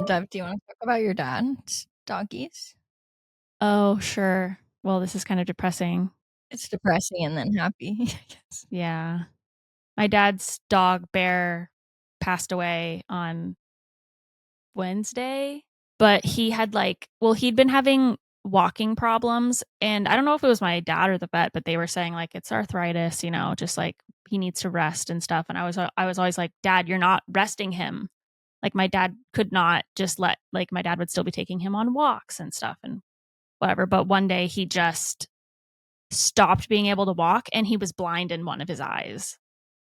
Dev, do you want to talk about your dad's doggies? Oh, sure. Well, this is kind of depressing. It's depressing and then happy, I guess. Yeah. My dad's dog, Bear, passed away on Wednesday, but he had he'd been having walking problems. And I don't know if it was my dad or the vet, but they were saying like it's arthritis, just like he needs to rest and stuff. And I was always like, Dad, you're not resting him. Like my dad could not just my dad would still be taking him on walks and stuff and whatever. But one day he just stopped being able to walk and he was blind in one of his eyes.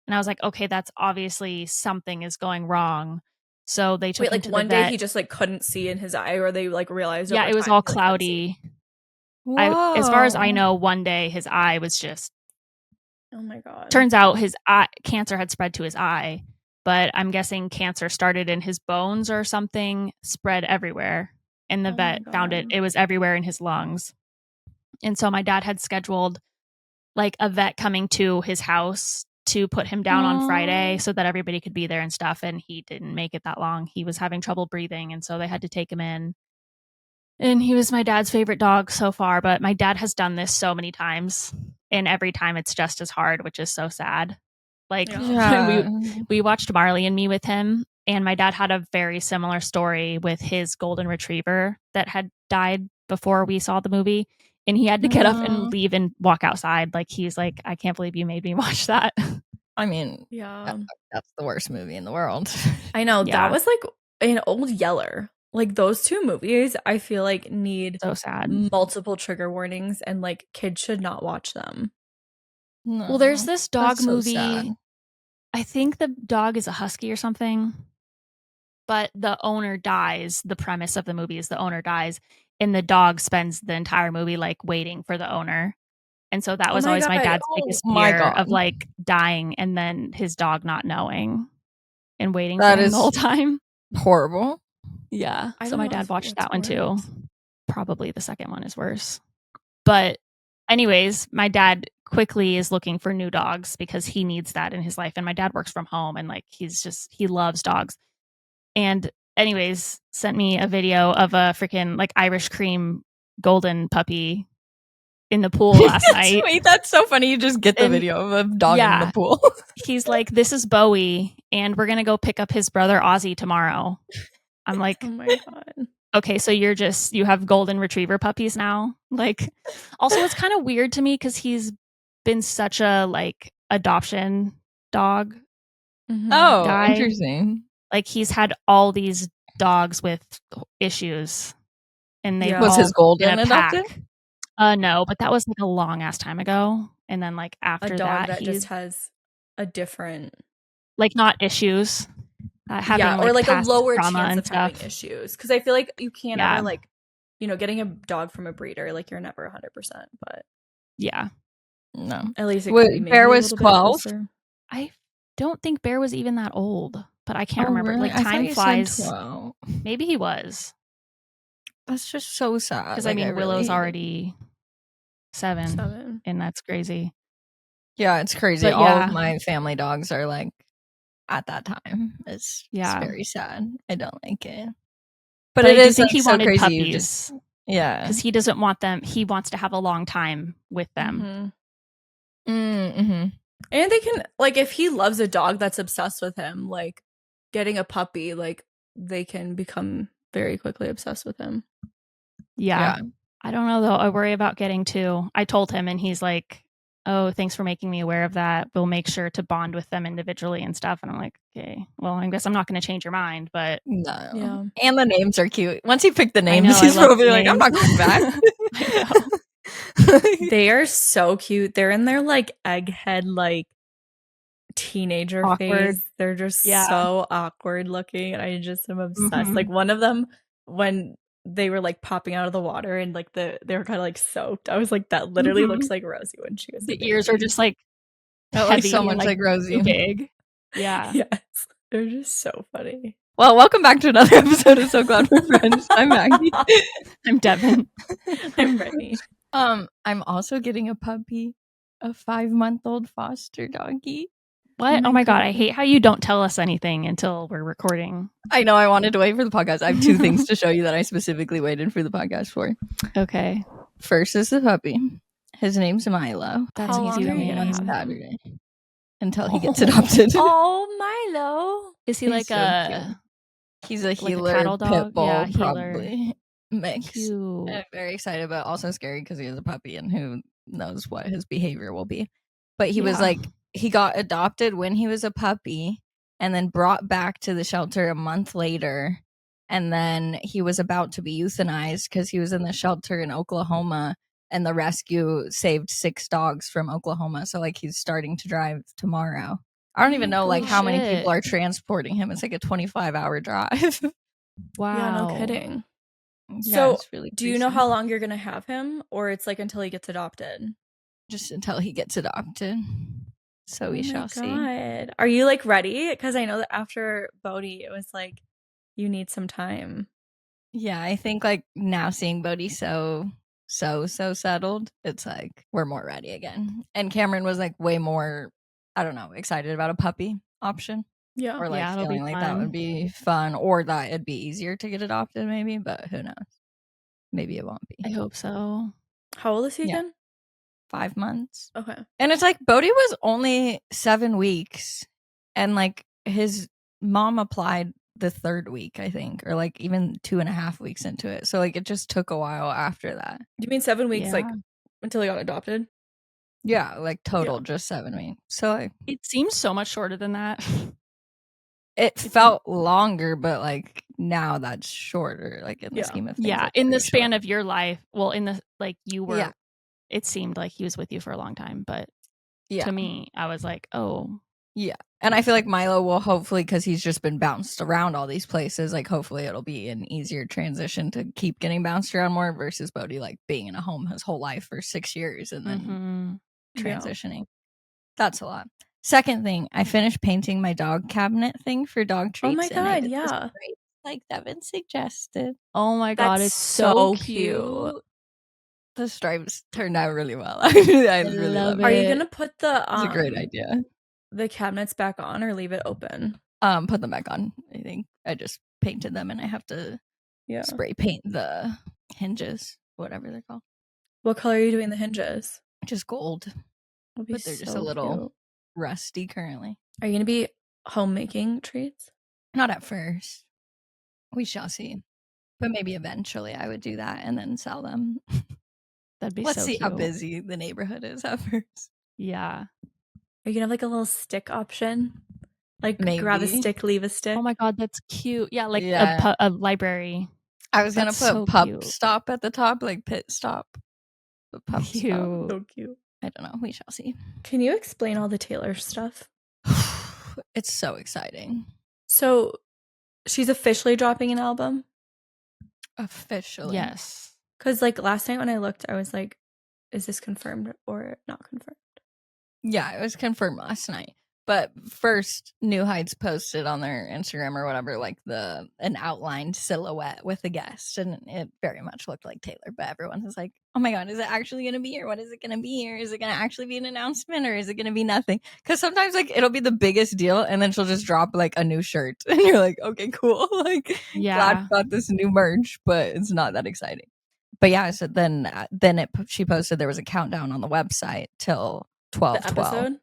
And I was like, okay, that's obviously something is going wrong. So they took him to the vet. One day he just like couldn't see in his eye, or they like realized it was all cloudy. As far as I know, one day his eye was just, oh my God. Turns out his cancer had spread to his eye, but I'm guessing cancer started in his bones or something, spread everywhere. And the vet found it was everywhere in his lungs. And so my dad had scheduled like a vet coming to his house to put him down on Friday so that everybody could be there and stuff. And he didn't make it that long. He was having trouble breathing. And so they had to take him in. And he was my dad's favorite dog so far. But my dad has done this so many times. And every time it's just as hard, which is so sad. We watched Marley and Me with him. And my dad had a very similar story with his golden retriever that had died before we saw the movie. And he had to get up and leave and walk outside. Like, he's like, I can't believe you made me watch that. I mean, yeah, that's the worst movie in the world. I know. Yeah. That was like an Old Yeller. Like, those two movies, I feel like need so sad multiple trigger warnings, and like kids should not watch them. No, well, there's this dog movie. So I think the dog is a husky or something, but the owner dies. The premise of the movie is the owner dies. And the dog spends the entire movie like waiting for the owner. And so that was always my dad's biggest fear of like dying and then his dog not knowing and waiting for him the whole time. Horrible. Yeah. So my dad watched that one too. Probably the second one is worse. But anyways, my dad quickly is looking for new dogs because he needs that in his life. And my dad works from home and like he loves dogs. And anyways, sent me a video of a freaking like Irish cream golden puppy in the pool last night. Wait, that's so funny. You just get the video of a dog in the pool. He's like, this is Bowie, and we're going to go pick up his brother Ozzy tomorrow. I'm like, oh my God. Okay, so you have golden retriever puppies now? Like, also it's kind of weird to me because he's been such a like adoption dog guy. Interesting. Like, he's had all these dogs with issues, and they was his golden adopted? No, but that was like a long ass time ago. And then like after a dog that he just has a different, like, not issues, having or like a lower trauma chance and of stuff. having issues. Because I feel like you can't ever like, getting a dog from a breeder, like you're never 100%. But yeah, no, at least it Bear was 12. I don't think Bear was even that old, but I can't remember. Really? Like, time flies. Maybe he was. That's just so sad. Because I mean, Willow's already 7, and that's crazy. Yeah, it's crazy. All of my family dogs are like at that time. It's very sad. I don't like it. But it is. I think he wanted crazy. Puppies. Because he doesn't want them. He wants to have a long time with them. And they can, like, if he loves a dog that's obsessed with him, like getting a puppy, like they can become very quickly obsessed with him. Yeah. I don't know though. I worry about getting 2. I told him and he's like, oh, thanks for making me aware of that. We'll make sure to bond with them individually and stuff. And I'm like, okay, well, I guess I'm not going to change your mind, but no. Yeah. And the names are cute. Once he picked the names, know, he's probably like, I'm not going back. I know. They are so cute. They're in their like egghead, like teenager phase. They're just so awkward looking. And I just am obsessed. Like, one of them, when they were like popping out of the water and like they were kind of like soaked, I was like, that literally looks like Rosie when she was the ears are just like heavy, so much like Rosie, big. Yeah. Yes, they're just so funny. Well, welcome back to another episode of So Glad We're Friends. I'm Maggie. I'm Devin. I'm Brittany. I'm also getting a puppy, a 5-month-old foster doggy. What? Oh my God. I hate how you don't tell us anything until we're recording. I know. I wanted to wait for the podcast. I have 2 things to show you that I specifically waited for the podcast for. Okay. First is the puppy. His name's Milo. That's easy to me on Saturday until he gets adopted. Oh, Milo. Is he like a... He's a healer, cattle dog? pit bull, Yeah, probably mix. Cute. I'm very excited, but also scary because he is a puppy and who knows what his behavior will be. But he was like, he got adopted when he was a puppy and then brought back to the shelter a month later. And then he was about to be euthanized because he was in the shelter in Oklahoma and the rescue saved 6 dogs from Oklahoma. So like he's starting to drive tomorrow. I don't even know like how many people are transporting him. It's like a 25-hour drive. Wow. Yeah, no kidding. Yeah, so really do you know how long you're going to have him, or it's like until he gets adopted? Just until he gets adopted. So we shall see. Are you like ready? Because I know that after Bodhi, it was like you need some time. Yeah, I think like now seeing Bodhi so settled, it's like we're more ready again. And Cameron was like way more, I don't know, excited about a puppy option. Yeah. Or like feeling like that would be fun, or that it'd be easier to get adopted maybe, but who knows? Maybe it won't be. I hope so. How old is he again? 5 months. Okay. And it's like Bodhi was only 7 weeks and like his mom applied the 3rd week, I think, or like even 2.5 weeks into it. So like it just took a while after that. You mean 7 weeks like until he got adopted? Yeah, like total just 7 weeks. So like, it seems so much shorter than that. It felt longer, but like now that's shorter, like in the scheme of things. Yeah, in the span of your life. Well, in the like you were, it seemed like he was with you for a long time, but to me, I was like, oh. Yeah. And I feel like Milo will hopefully, because he's just been bounced around all these places, like hopefully it'll be an easier transition to keep getting bounced around more versus Bodhi like being in a home his whole life for 6 years and then transitioning. That's a lot. Second thing, I finished painting my dog cabinet thing for dog treats. Oh my God, yeah. Like Devin suggested. Oh my God, it's so cute. The stripes turned out really well. I really love it. Are you gonna put the It's a great idea. The cabinets back on or leave it open? Put them back on. I think I just painted them and I have to spray paint the hinges, whatever they're called. What color are you doing the hinges? Just gold. But they're just a little rusty currently. Are you gonna be homemaking treats? Not at first. We shall see. But maybe eventually I would do that and then sell them. That'd be Let's so see cute. how busy the neighborhood is at first. Yeah. Are you gonna have like a little stick option? Like grab a stick, leave a stick? Oh my God, that's cute. Yeah, like a library. I was gonna put pup stop at the top, like pit stop. The pup stop. So cute. I don't know. We shall see. Can you explain all the Taylor stuff? It's so exciting. So she's officially dropping an album? Officially. Yes. Because like last night when I looked, I was like, is this confirmed or not confirmed? Yeah, it was confirmed last night. But first, New Heights posted on their Instagram or whatever, like an outlined silhouette with a guest, and it very much looked like Taylor. But everyone was like, "Oh my God, is it actually going to be here? What is it going to be here? Is it going to actually be an announcement, or is it going to be nothing?" Because sometimes like it'll be the biggest deal, and then she'll just drop like a new shirt, and you're like, "Okay, cool." Like, glad got this new merch, but it's not that exciting. But yeah, so then she posted there was a countdown on the website till 12 a.m.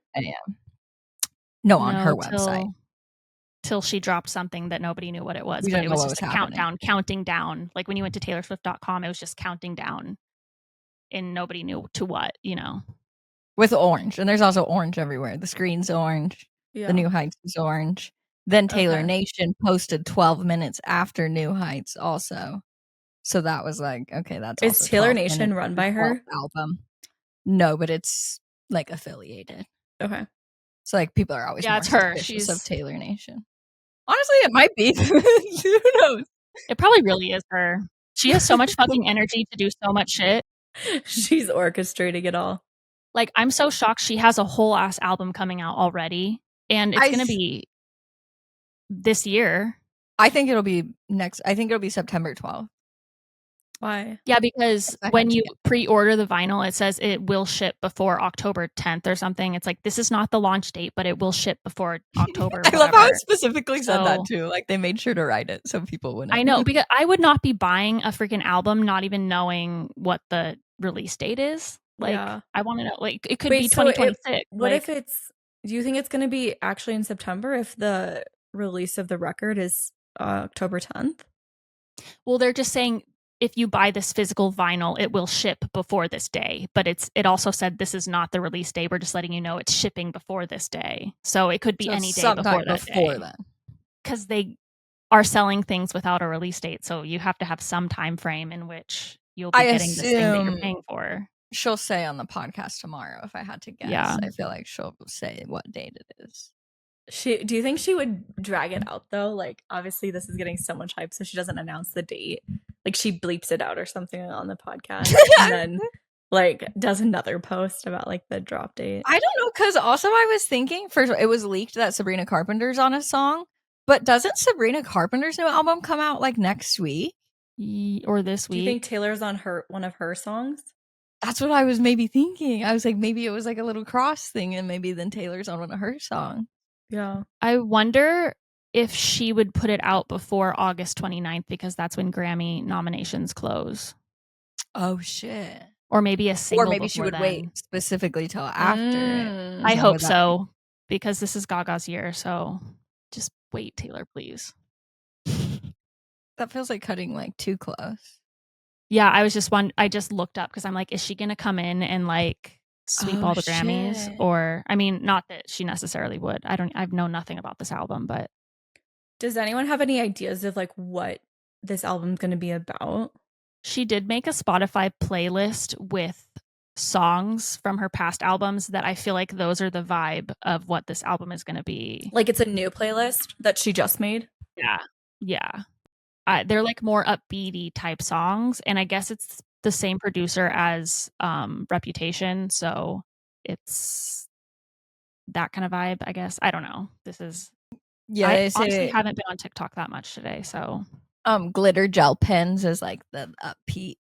No, on her website. Till she dropped something that nobody knew what it was. But it was just a countdown, counting down. Like when you went to TaylorSwift.com, it was just counting down. And nobody knew to what, you know. With orange. And there's also orange everywhere. The screen's orange. Yeah. The New Heights is orange. Then Taylor Nation posted 12 minutes after New Heights also. So that was like, okay, that's Is Taylor Nation run by her? Album. No, but it's like affiliated. Okay. So like people are always it's her. She's of Taylor Nation. Honestly, it might be. Who knows? It probably really is her. She has so much fucking energy to do so much shit. She's orchestrating it all. Like, I'm so shocked she has a whole ass album coming out already. And it's going to be this year. I think it'll be September 12th. Why? Yeah, because when you pre-order the vinyl, it says it will ship before October 10th or something. It's like, this is not the launch date, but it will ship before October. I love how it specifically said that too. Like they made sure to write it so people wouldn't. I know, because I would not be buying a freaking album not even knowing what the release date is. Like, I want to know. Like, it could be 2026. What if it's? Do you think it's going to be actually in September if the release of the record is October 10th? Well, they're just saying if you buy this physical vinyl, it will ship before this day. But it also said this is not the release day. We're just letting you know it's shipping before this day. So it could be any day before that day. Because they are selling things without a release date, so you have to have some time frame in which you'll be getting this thing that you're paying for. She'll say on the podcast tomorrow, if I had to guess. Yeah. I feel like she'll say what date it is. Do you think she would drag it out though? Like, obviously this is getting so much hype, so she doesn't announce the date. Like, she bleeps it out or something on the podcast and then like does another post about like the drop date. I don't know, because also I was thinking, first it was leaked that Sabrina Carpenter's on a song, but doesn't Sabrina Carpenter's new album come out like next week or this week? Do you think Taylor's on one of her songs? That's what I was maybe thinking. I was like, maybe it was like a little cross thing, and maybe then Taylor's on one of her songs. Yeah. I wonder if she would put it out before August 29th, because that's when Grammy nominations close. Oh, shit. Or maybe a single. Or maybe she would wait specifically till after. I hope so, because this is Gaga's year, so just wait, Taylor, please. That feels like cutting like too close. Yeah, I just looked up because I'm like, is she gonna come in and like sweep all the Grammys? Or, I mean, not that she necessarily would. I've known nothing about this album, but does anyone have any ideas of like what this album's gonna be about? She did make a Spotify playlist with songs from her past albums that I feel like those are the vibe of what this album is gonna be. Like, it's a new playlist that she just made? Yeah. They're like more upbeaty type songs, and I guess it's the same producer as Reputation, so it's that kind of vibe, I guess. I don't know. I honestly haven't been on TikTok that much today, so glitter gel pens is like the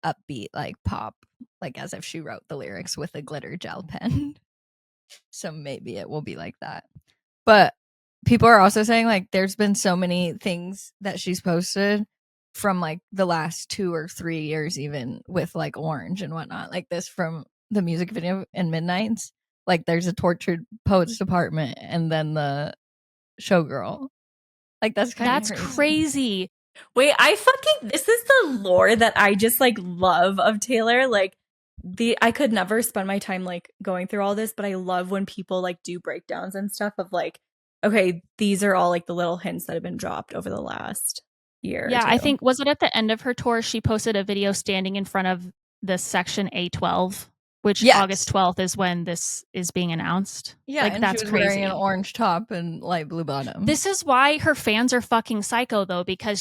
upbeat like pop, like as if she wrote the lyrics with a glitter gel pen. So maybe it will be like that. But people are also saying like there's been so many things that she's posted from like the last 2 or 3 years, even with like Orange and whatnot, like this from the music video in Midnight's. Like there's a Tortured Poets Department and then the Showgirl. Like that's crazy. Wait, this is the lore that I just like love of Taylor. Like I could never spend my time like going through all this, but I love when people like do breakdowns and stuff of like, okay, these are all like the little hints that have been dropped over the last year. Yeah, I think, was it at the end of her tour, she posted a video standing in front of the section A12, which August 12th is when this is being announced. Yeah, like, and that's she was crazy. Wearing an orange top and light blue bottom. This is why her fans are fucking psycho, though, because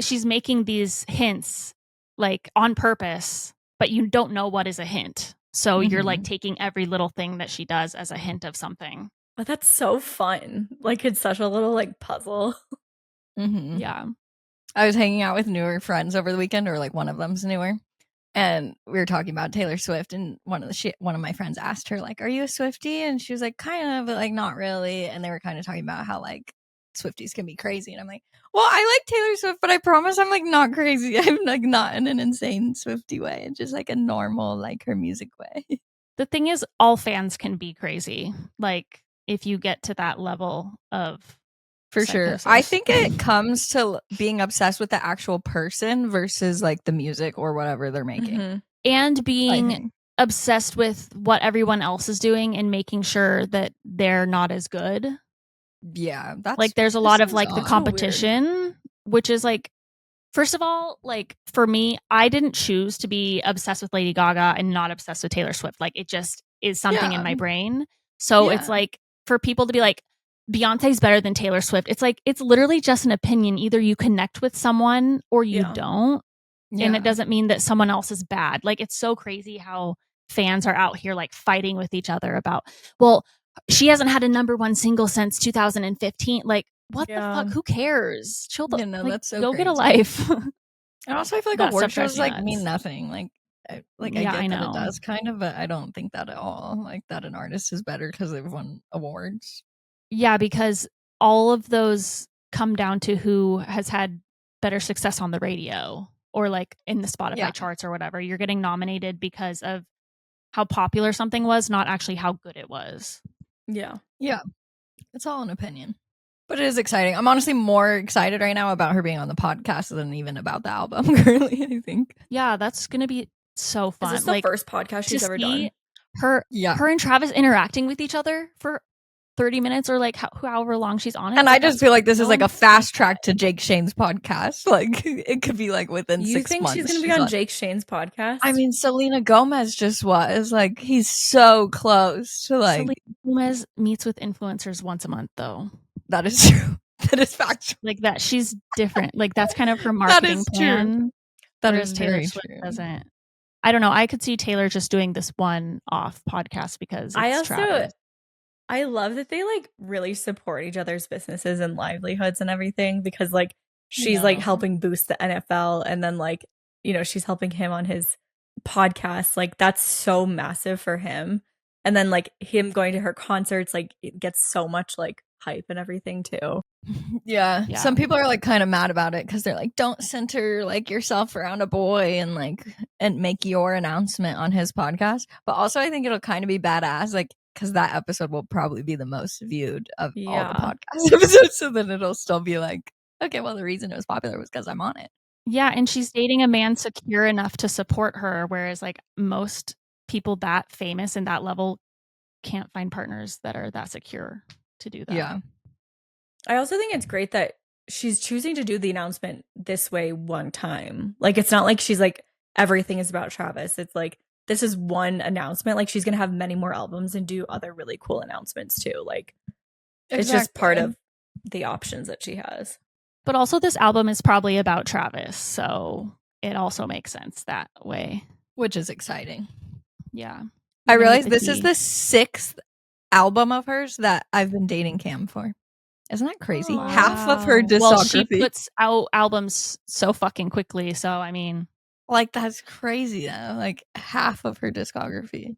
she's making these hints like on purpose, but you don't know what is a hint. So you're like taking every little thing that she does as a hint of something. But that's so fun. Like, it's such a little like puzzle. Yeah. I was hanging out with newer friends over the weekend, or like one of them's newer, and we were talking about Taylor Swift, and one of my friends asked her like, are you a Swiftie? And she was like, kind of, but like not really. And they were kind of talking about how like Swifties can be crazy, and I'm like, well, I like Taylor Swift, but I promise I'm like not crazy. I'm like not in an insane Swiftie way. It's just like a normal, like her music way. The thing is, all fans can be crazy. Like if you get to that level of psychosis. Sure. I think it comes to being obsessed with the actual person versus like the music or whatever they're making. And being obsessed with what everyone else is doing and making sure that they're not as good. Yeah. That's like there's a lot of like the competition, which is like, first of all, like for me, I didn't choose to be obsessed with Lady Gaga and not obsessed with Taylor Swift. Like it just is something in my brain. So it's like for people to be like, Beyonce's better than Taylor Swift. It's like, it's literally just an opinion. Either you connect with someone or you don't. And it doesn't mean that someone else is bad. Like, it's so crazy how fans are out here like fighting with each other about, well, she hasn't had a #1 single since 2015. Like, what the fuck? Who cares? Chill the that's so go crazy. get a life. And also, I feel like That award stuff shows drives me like mean nuts. nothing. Like I Yeah, I get that it know. does kind of, but I don't think that at all. Like that an artist is better because they've won awards. Yeah, because all of those come down to who has had better success on the radio or like in the Spotify charts or whatever. You're getting nominated because of how popular something was, not actually how good it was. Yeah. Yeah. It's all an opinion. But it is exciting. I'm honestly more excited right now about her being on the podcast than even about the album currently, I think. Yeah, that's going to be so fun. Is this the first podcast she's ever done? Her and Travis interacting with each other for 30 minutes or like however long she's on it. And I just feel like this is like a fast track to Jake Shane's podcast. Like it could be like within 6 months. You think she's going to be on Jake Shane's podcast? I mean, Selena Gomez just was. Like he's so close to like. Selena Gomez meets with influencers once a month though. That is true. That is factual. Like that she's different. Like that's kind of her marketing plan. True. That is Taylor Swift true. Doesn't. I don't know. I could see Taylor just doing this one-off podcast because it's Travis. I love that they like really support each other's businesses and livelihoods and everything because like she's like helping boost the NFL and then like, you know, she's helping him on his podcast. Like that's so massive for him. And then like him going to her concerts, like it gets so much like hype and everything too. Yeah. Some people are like kind of mad about it because they're like, don't center like yourself around a boy and make your announcement on his podcast. But also I think it'll kind of be badass, like because that episode will probably be the most viewed of all the podcast episodes. So then it'll still be like, okay, well the reason it was popular was because I'm on it. Yeah, and she's dating a man secure enough to support her, whereas like most people that famous and that level can't find partners that are that secure to do that. Yeah. I also think it's great that she's choosing to do the announcement this way one time. Like, it's not like she's like, everything is about Travis. It's like, this is one announcement. Like, she's going to have many more albums and do other really cool announcements too. Like, it's just part of the options that she has. But also, this album is probably about Travis. So it also makes sense that way. Which is exciting. Yeah. I realize this is the 6th album of hers that I've been dating Cam for. Isn't that crazy? Wow. Half of her discography. Well, she puts out albums so fucking quickly. So, I mean. Like, that's crazy, though. Like, half of her discography.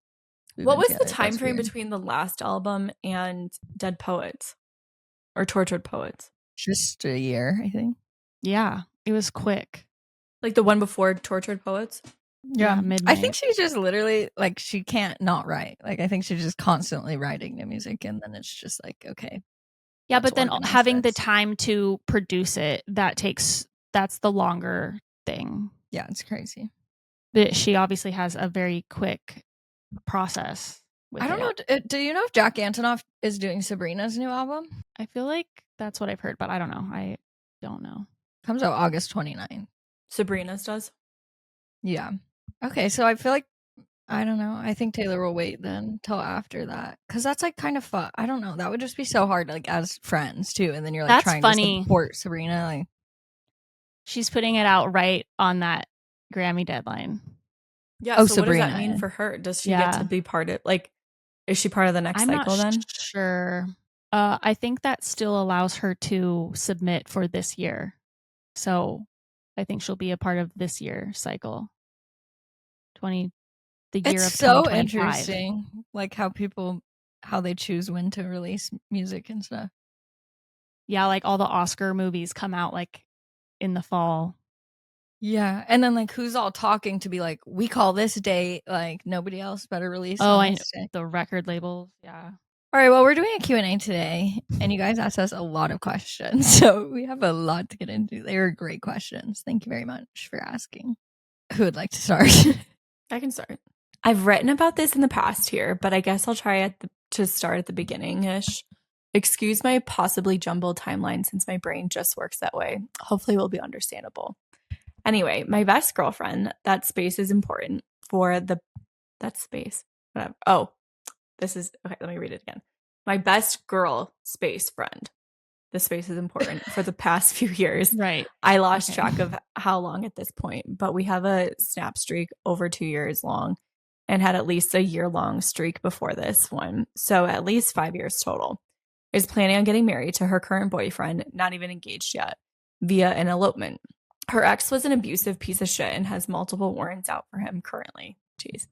What was the time frame between the last album and Dead Poets? Or Tortured Poets? Just a year, I think. Yeah, it was quick. Like the one before Tortured Poets? Yeah, I think she's just literally, like, she can't not write. Like, I think she's just constantly writing new music, and then it's just like, okay. Yeah, but then having the time to produce it, that's the longer thing. Yeah, it's crazy. But she obviously has a very quick process. I don't know. Do you know if Jack Antonoff is doing Sabrina's new album? I feel like that's what I've heard, but I don't know. I don't know. Comes out August 29th. Sabrina's does? Yeah. Okay, so I feel like, I don't know. I think Taylor will wait then till after that. Because that's like kind of fun. I don't know. That would just be so hard, like as friends too. And then you're like trying to support Sabrina. Like, she's putting it out right on that Grammy deadline. Yeah. So Sabrina, what does that mean for her? Does she get to be part of, like, is she part of the next cycle then? Sure. I think that still allows her to submit for this year. So I think she'll be a part of this year cycle. The year it's of so interesting, like how they choose when to release music and stuff. Yeah, like all the Oscar movies come out like in the fall. Yeah, and then like who's all talking to be like, we call this date, like nobody else better release. The record labels. Yeah. All right, well, we're doing a Q&A today, and you guys asked us a lot of questions, so we have a lot to get into. They were great questions. Thank you very much for asking. Who would like to start? I can start. I've written about this in the past here, but I guess I'll try to start at the beginning-ish. Excuse my possibly jumbled timeline since my brain just works that way. Hopefully it will be understandable. Anyway, my best girlfriend, that space is important for that space. Whatever. Oh, this is, okay, let me read it again. My best girl space friend. The space is important for the past few years. Right. I lost track of how long at this point, but we have a snap streak over 2 years long and had at least a year-long streak before this one. So at least 5 years total. Is planning on getting married to her current boyfriend, not even engaged yet, via an elopement. Her ex was an abusive piece of shit and has multiple warrants out for him currently. Jeez.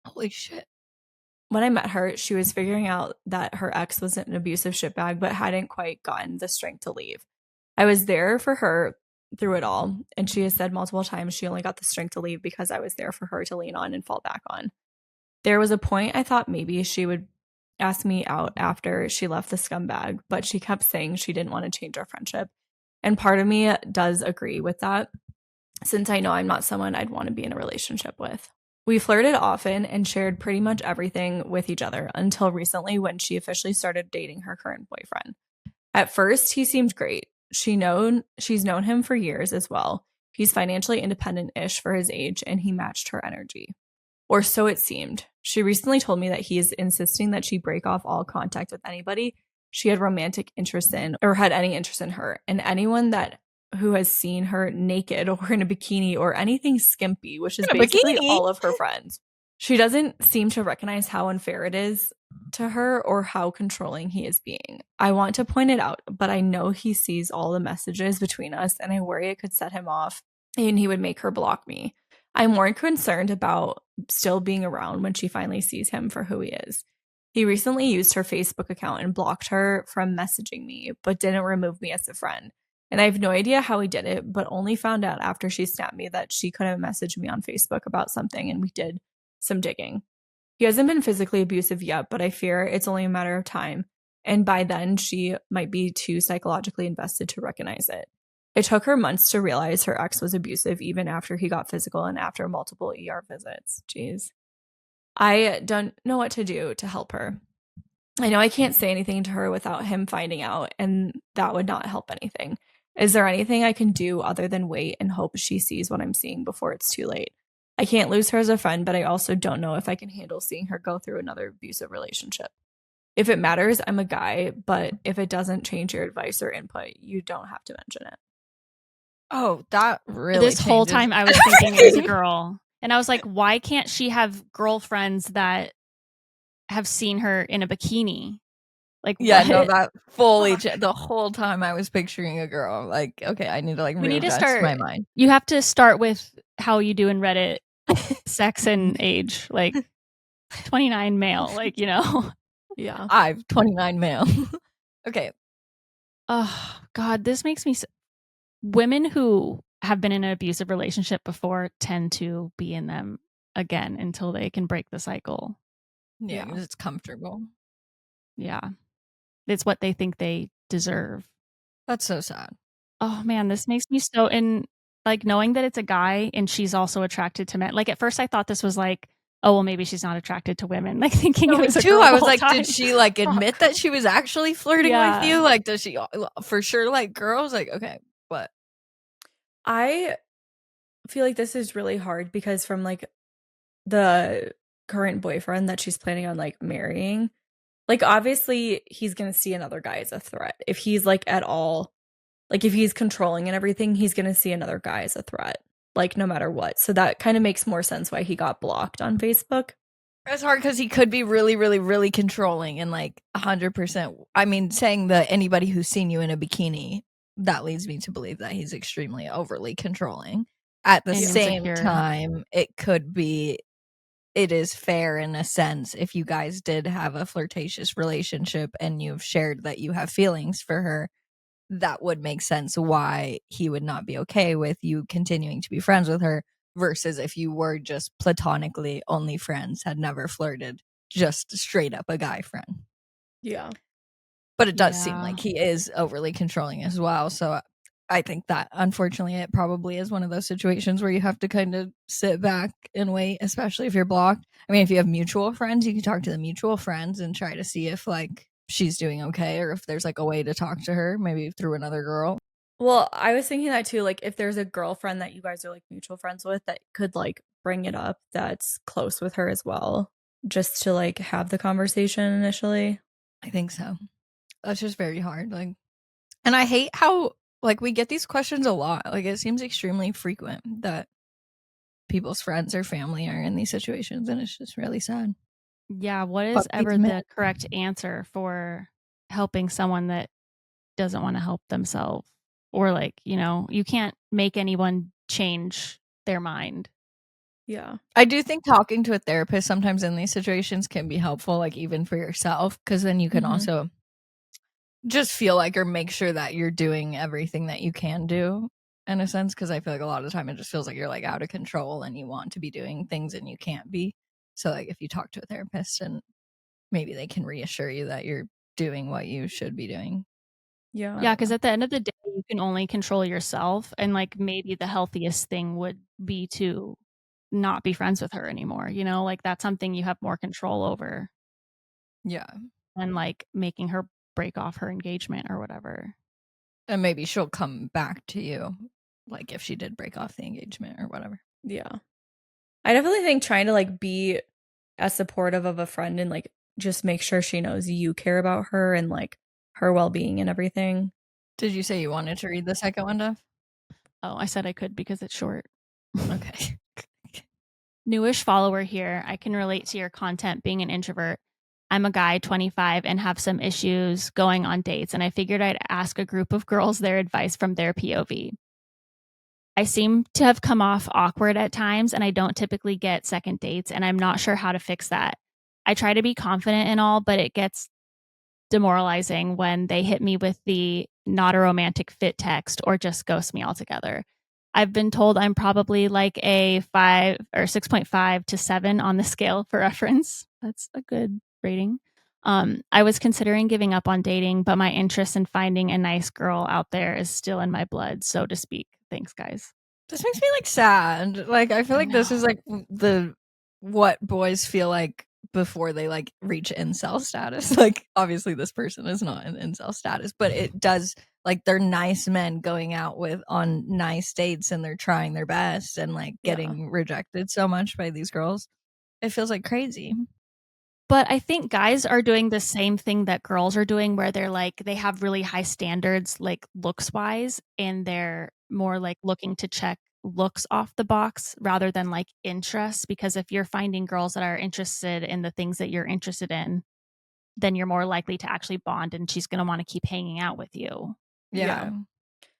Holy shit. When I met her, she was figuring out that her ex was an abusive shitbag, but hadn't quite gotten the strength to leave. I was there for her through it all, and she has said multiple times she only got the strength to leave because I was there for her to lean on and fall back on. There was a point I thought maybe she would ask me out after she left the scumbag, but she kept saying she didn't want to change our friendship. And part of me does agree with that, since I know I'm not someone I'd want to be in a relationship with. We flirted often and shared pretty much everything with each other until recently when she officially started dating her current boyfriend. At first, he seemed great. She's known him for years as well. He's financially independent-ish for his age, and he matched her energy. Or so it seemed. She recently told me that he is insisting that she break off all contact with anybody she had romantic interest in or had any interest in her, and anyone who has seen her naked or in a bikini or anything skimpy, which is basically all of her friends. She doesn't seem to recognize how unfair it is to her or how controlling he is being. I want to point it out, but I know he sees all the messages between us, and I worry it could set him off and he would make her block me. I'm more concerned about still being around when she finally sees him for who he is. He recently used her Facebook account and blocked her from messaging me, but didn't remove me as a friend. And I have no idea how he did it, but only found out after she snapped me that she couldn't message me on Facebook about something, and we did some digging. He hasn't been physically abusive yet, but I fear it's only a matter of time. And by then, she might be too psychologically invested to recognize it. It took her months to realize her ex was abusive even after he got physical and after multiple ER visits. Jeez. I don't know what to do to help her. I know I can't say anything to her without him finding out, and that would not help anything. Is there anything I can do other than wait and hope she sees what I'm seeing before it's too late? I can't lose her as a friend, but I also don't know if I can handle seeing her go through another abusive relationship. If it matters, I'm a guy, but if it doesn't change your advice or input, you don't have to mention it. Oh, that really This whole time I was thinking it was a girl. And I was like, why can't she have girlfriends that have seen her in a bikini? Like, yeah, what? no, that fully the whole time I was picturing a girl. Like, okay, I need to like readjust my mind. You have to start with how you do in Reddit, sex and age, like 29 male, like, you know. Yeah. I'm 29 male. Okay. Oh, God, this makes me... Women who have been in an abusive relationship before tend to be in them again until they can break the cycle. Yeah, because it's comfortable. Yeah. It's what they think they deserve. That's so sad. Oh, man, this makes me so... And, like, knowing that it's a guy and she's also attracted to men. Like, at first I thought this was like, oh, well, maybe she's not attracted to women. Like, thinking it was a girl I was the like, whole time. did she, like, admit that she was actually flirting with you? Like, does she for sure like girls? Like, okay, what? I feel like this is really hard because from, like, the current boyfriend that she's planning on, like, marrying, like, obviously he's gonna see another guy as a threat. If he's, like, at all, like, if he's controlling and everything, he's gonna see another guy as a threat, like, no matter what. So that kind of makes more sense why he got blocked on Facebook. It's hard because he could be really, really, really controlling and, like, 100%. I mean, saying that anybody who's seen you in a bikini, that leads me to believe that he's extremely overly controlling. At the same time, it is fair in a sense if you guys did have a flirtatious relationship and you've shared that you have feelings for her, that would make sense why he would not be okay with you continuing to be friends with her versus if you were just platonically only friends, had never flirted, just straight up a guy friend. Yeah. But it does seem like he is overly controlling as well. So I think that, unfortunately, it probably is one of those situations where you have to kind of sit back and wait, especially if you're blocked. I mean, if you have mutual friends, you can talk to the mutual friends and try to see if, like, she's doing okay or if there's, like, a way to talk to her, maybe through another girl. Well, I was thinking that too, like, if there's a girlfriend that you guys are, like, mutual friends with that could, like, bring it up that's close with her as well, just to, like, have the conversation initially. I think so. That's just very hard. Like, and I hate how, like, we get these questions a lot. Like, it seems extremely frequent that people's friends or family are in these situations, and it's just really sad. Yeah, what is ever the correct answer for helping someone that doesn't want to help themselves? or like, you know, you can't make anyone change their mind. Yeah. I do think talking to a therapist sometimes in these situations can be helpful, like even for yourself, because then you can also just feel like or make sure that you're doing everything that you can do in a sense, because I feel like a lot of the time it just feels like you're like out of control and you want to be doing things and you can't be. So like if you talk to a therapist and maybe they can reassure you that you're doing what you should be doing. Yeah, because at the end of the day, you can only control yourself, and like maybe the healthiest thing would be to not be friends with her anymore, you know, like that's something you have more control over. Yeah. And like making her break off her engagement or whatever. And maybe she'll come back to you, like if she did break off the engagement or whatever. Yeah. I definitely think trying to like be as supportive of a friend and like just make sure she knows you care about her and like her well-being and everything. Did you say you wanted to read the second one, Duff? Oh, I said I could because it's short. Okay. Newish follower here. I can relate to your content being an introvert. I'm a guy, 25, and have some issues going on dates, and I figured I'd ask a group of girls their advice from their POV. I seem to have come off awkward at times, and I don't typically get second dates, and I'm not sure how to fix that. I try to be confident and all, but it gets demoralizing when they hit me with the not a romantic fit text or just ghost me altogether. I've been told I'm probably like a 5 or 6.5 to 7 on the scale for reference. That's a good rating. I was considering giving up on dating, but my interest in finding a nice girl out there is still in my blood, so to speak. Thanks, guys. This makes me like sad. Like I feel like this is like the what boys feel like before they like reach incel status. Like obviously this person is not in incel status, but it does like they're nice men going out with on nice dates and they're trying their best and like getting rejected so much by these girls. It feels like crazy. But I think guys are doing the same thing that girls are doing, where they're like, they have really high standards, like looks wise, and they're more like looking to check looks off the box rather than like interests. Because if you're finding girls that are interested in the things that you're interested in, then you're more likely to actually bond and she's going to want to keep hanging out with you. Yeah.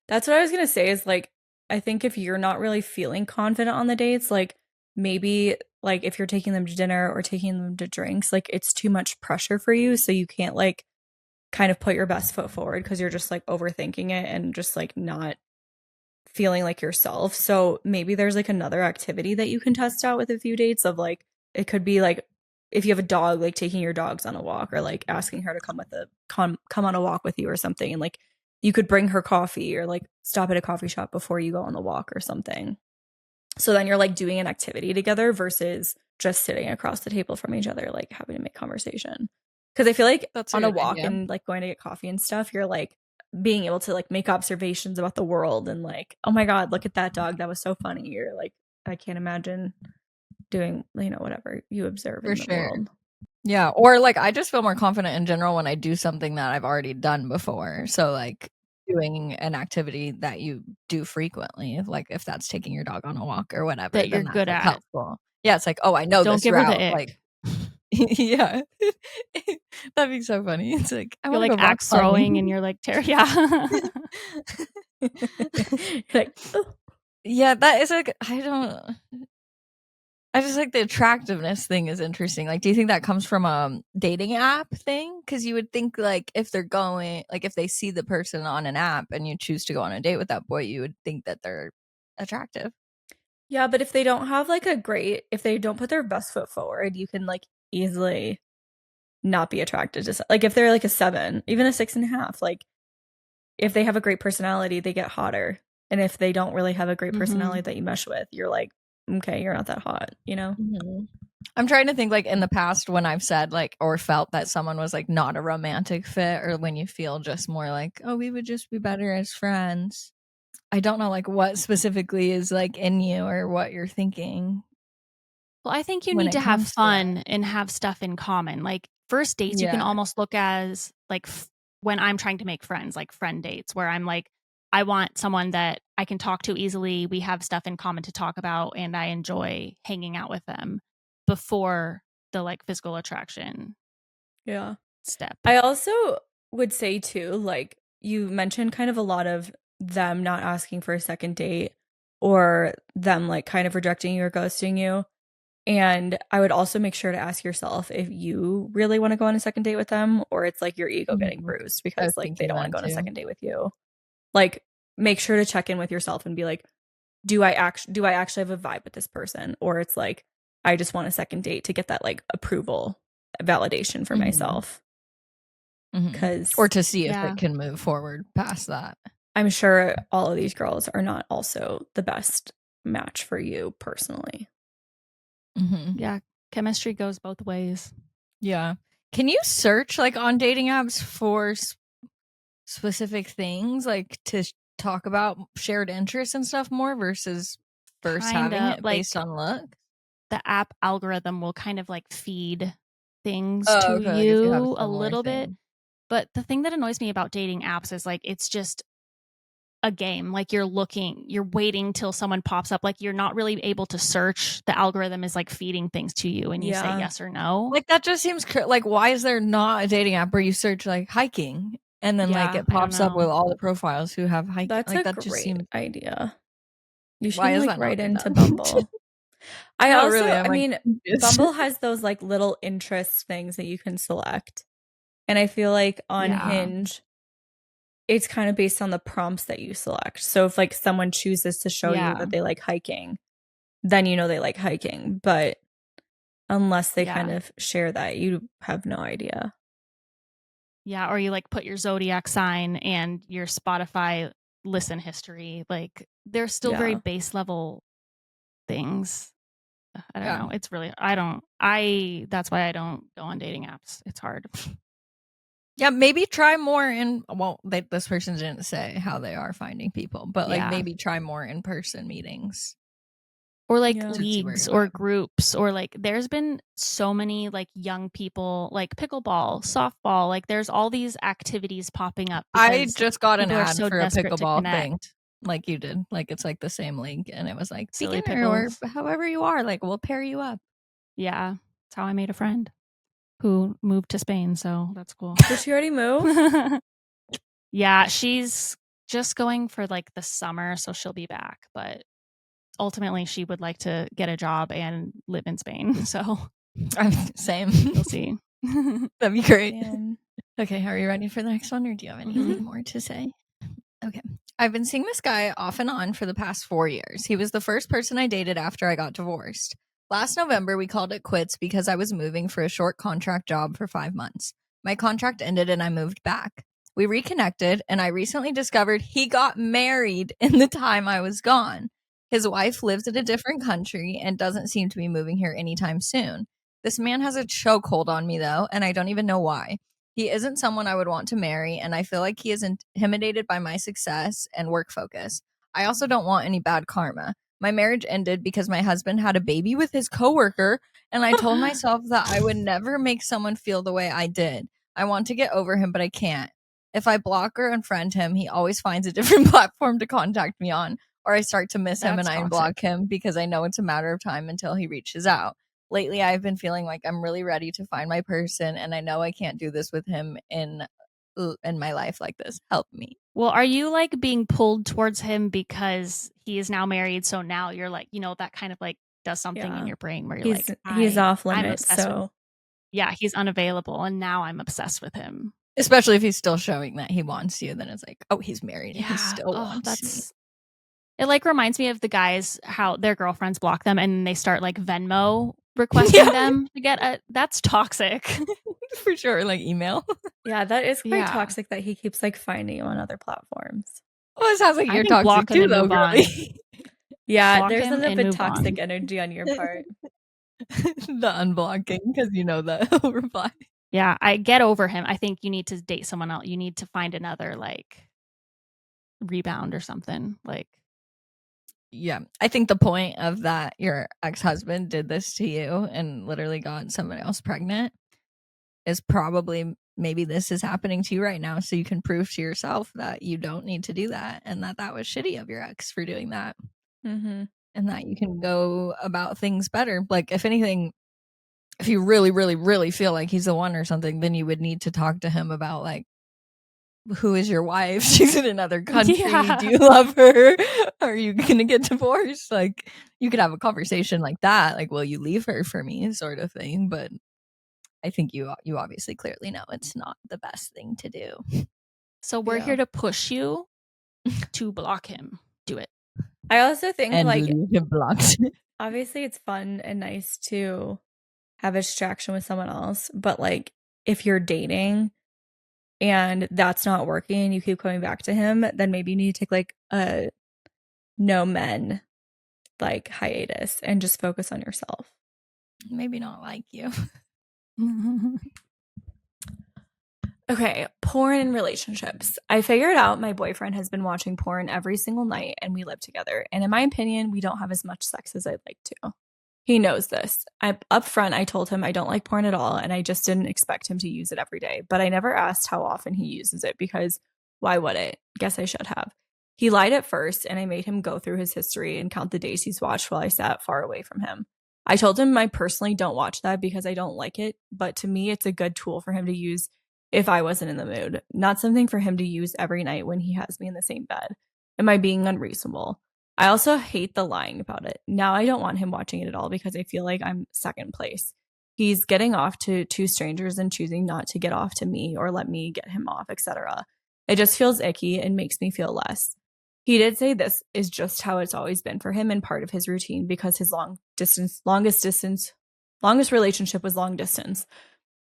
That's what I was going to say is like, I think if you're not really feeling confident on the dates, like maybe like if you're taking them to dinner or taking them to drinks, like it's too much pressure for you. So you can't like kind of put your best foot forward because you're just like overthinking it and just like not feeling like yourself. So maybe there's like another activity that you can test out with a few dates of like, it could be like if you have a dog, like taking your dogs on a walk or like asking her to come on a walk with you or something. And like you could bring her coffee or like stop at a coffee shop before you go on the walk or something. So then you're like doing an activity together versus just sitting across the table from each other, like having to make conversation. Because I feel like That's on a walk and like going to get coffee and stuff, you're like being able to like make observations about the world and like, oh my God, look at that dog. That was so funny. Or like, I can't imagine doing, you know, whatever you observe in the world. Yeah. Or like I just feel more confident in general when I do something that I've already done before. So like doing an activity that you do frequently, like if that's taking your dog on a walk or whatever, That you're then that's good like at. helpful. Yeah, it's like, oh, I know Don't this give route. her the ick. Like yeah. That'd be so funny. It's like I you're want to like go axe throwing and you're like yeah. Like, oh. Yeah, that is like I just like the attractiveness thing is interesting. Like, do you think that comes from a dating app thing? Because you would think like if they're going, like if they see the person on an app and you choose to go on a date with that boy, you would think that they're attractive. Yeah, but if they don't have like if they don't put their best foot forward, you can like easily not be attracted to like if they're like a 7, even a 6.5, like if they have a great personality, they get hotter. And if they don't really have a great personality that you mesh with, you're like, okay, you're not that hot, you know? I'm trying to think like in the past when I've said like or felt that someone was like not a romantic fit, or when you feel just more like, oh, we would just be better as friends. I don't know like what specifically is like in you or what you're thinking. Well, I think you need to have fun and have stuff in common. Like first dates, you can almost look as like when I'm trying to make friends, like friend dates, where I'm like, I want someone that I can talk to easily. We have stuff in common to talk about, and I enjoy hanging out with them before the like physical attraction. Yeah. Step. I also would say too, like you mentioned kind of a lot of them not asking for a second date or them like kind of rejecting you or ghosting you. And I would also make sure to ask yourself if you really want to go on a second date with them, or it's like your ego getting bruised because like they don't want to go on a second date with you. Like, make sure to check in with yourself and be like, do I actually have a vibe with this person? Or it's like, I just want a second date to get that like approval, validation for myself. Or to see if it can move forward past that. I'm sure all of these girls are not also the best match for you personally. Yeah, chemistry goes both ways. Yeah. Can you search like on dating apps for specific things, like to talk about shared interests and stuff more versus first having it like, based on look? The app algorithm will kind of like feed things to you a little bit. But the thing that annoys me about dating apps is like it's just a game. Like you're waiting till someone pops up. Like you're not really able to search. The algorithm is like feeding things to you and you say yes or no. Like that just seems like, why is there not a dating app where you search like hiking and then like it pops up with all the profiles who have hiking? That's like, a that great just seems idea. You should why is like that right not into Bumble. I also, really, I mean, Bumble has those like little interest things that you can select. And I feel like on Hinge, it's kind of based on the prompts that you select. So if like someone chooses to show you that they like hiking, then you know they like hiking. But unless they kind of share that, you have no idea. Yeah, or you like put your zodiac sign and your Spotify listen history. Like they're still very base level things. I don't know. It's really that's why I don't go on dating apps. It's hard. Yeah, maybe try more this person didn't say how they are finding people, but like maybe try more in-person meetings. Or like leagues or groups, or like there's been so many like young people, like pickleball, softball, like there's all these activities popping up. I just got an ad so for a pickleball thing, like you did. Like it's like the same link, and it was like silly beginner or however you are, like we'll pair you up. Yeah, that's how I made a friend who moved to Spain, so that's cool. Did she already move? Yeah, she's just going for like the summer, so she'll be back, but ultimately she would like to get a job and live in Spain. So same. We'll see. That'd be great. Okay, are you ready for the next one, or do you have anything more to say? Okay. I've been seeing this guy off and on for the past 4 years. He was the first person I dated after I got divorced. Last November, we called it quits because I was moving for a short contract job for 5 months. My contract ended and I moved back. We reconnected, and I recently discovered he got married in the time I was gone. His wife lives in a different country and doesn't seem to be moving here anytime soon. This man has a chokehold on me, though, and I don't even know why. He isn't someone I would want to marry, and I feel like he is intimidated by my success and work focus. I also don't want any bad karma. My marriage ended because my husband had a baby with his coworker, and I told myself that I would never make someone feel the way I did. I want to get over him, but I can't. If I block or unfriend him, he always finds a different platform to contact me on, or I start to miss him and I unblock him because I know it's a matter of time until he reaches out. Lately, I've been feeling like I'm really ready to find my person, and I know I can't do this with him in my life like this. Help me. Well, are you like being pulled towards him because he is now married? So now you're like, that kind of like does something in your brain where you're he's off limits. So he's unavailable, and now I'm obsessed with him. Especially if he's still showing that he wants you, then it's like, oh, he's married and he still wants me. It like reminds me of the guys, how their girlfriends block them and they start like Venmo requesting them to get that's toxic. For sure, like email. Yeah, that is quite toxic that he keeps like finding you on other platforms. Well, it sounds like you're toxic too, though, girlie. Yeah, there's a little bit toxic energy on your part. The unblocking, because you know that he'll reply. Yeah, I get over him. I think you need to date someone else. You need to find another like rebound or something. Like, yeah, I think the point of that your ex-husband did this to you and literally got somebody else pregnant is probably maybe this is happening to you right now, so you can prove to yourself that you don't need to do that, and that was shitty of your ex for doing that. And that you can go about things better. Like, if anything, if you really, really, really feel like he's the one or something, then you would need to talk to him about like who is your wife? She's in another country. Yeah. Do you love her? Are you gonna get divorced? Like, you could have a conversation like that, like, will you leave her for me, sort of thing. But I think you obviously clearly know it's not the best thing to do. So we're here to push you to block him. Do it. I also think And like leave him blocked. obviously it's fun and nice to have a distraction with someone else, but like if you're dating and that's not working and you keep coming back to him, then maybe you need to take like a no men like hiatus and just focus on yourself. Maybe not like you. Okay, porn and relationships. I figured out my boyfriend has been watching porn every single night and we live together. And in my opinion, we don't have as much sex as I'd like to. He knows this. Up front, I told him I don't like porn at all and I just didn't expect him to use it every day. But I never asked how often he uses it because why would it? Guess I should have. He lied at first and I made him go through his history and count the days he's watched while I sat far away from him. I told him I personally don't watch that because I don't like it, but to me, it's a good tool for him to use if I wasn't in the mood, not something for him to use every night when he has me in the same bed. Am I being unreasonable? I also hate the lying about it. Now I don't want him watching it at all because I feel like I'm second place. He's getting off to two strangers and choosing not to get off to me or let me get him off, etc. It just feels icky and makes me feel less. He did say this is just how it's always been for him and part of his routine because his longest relationship was long distance.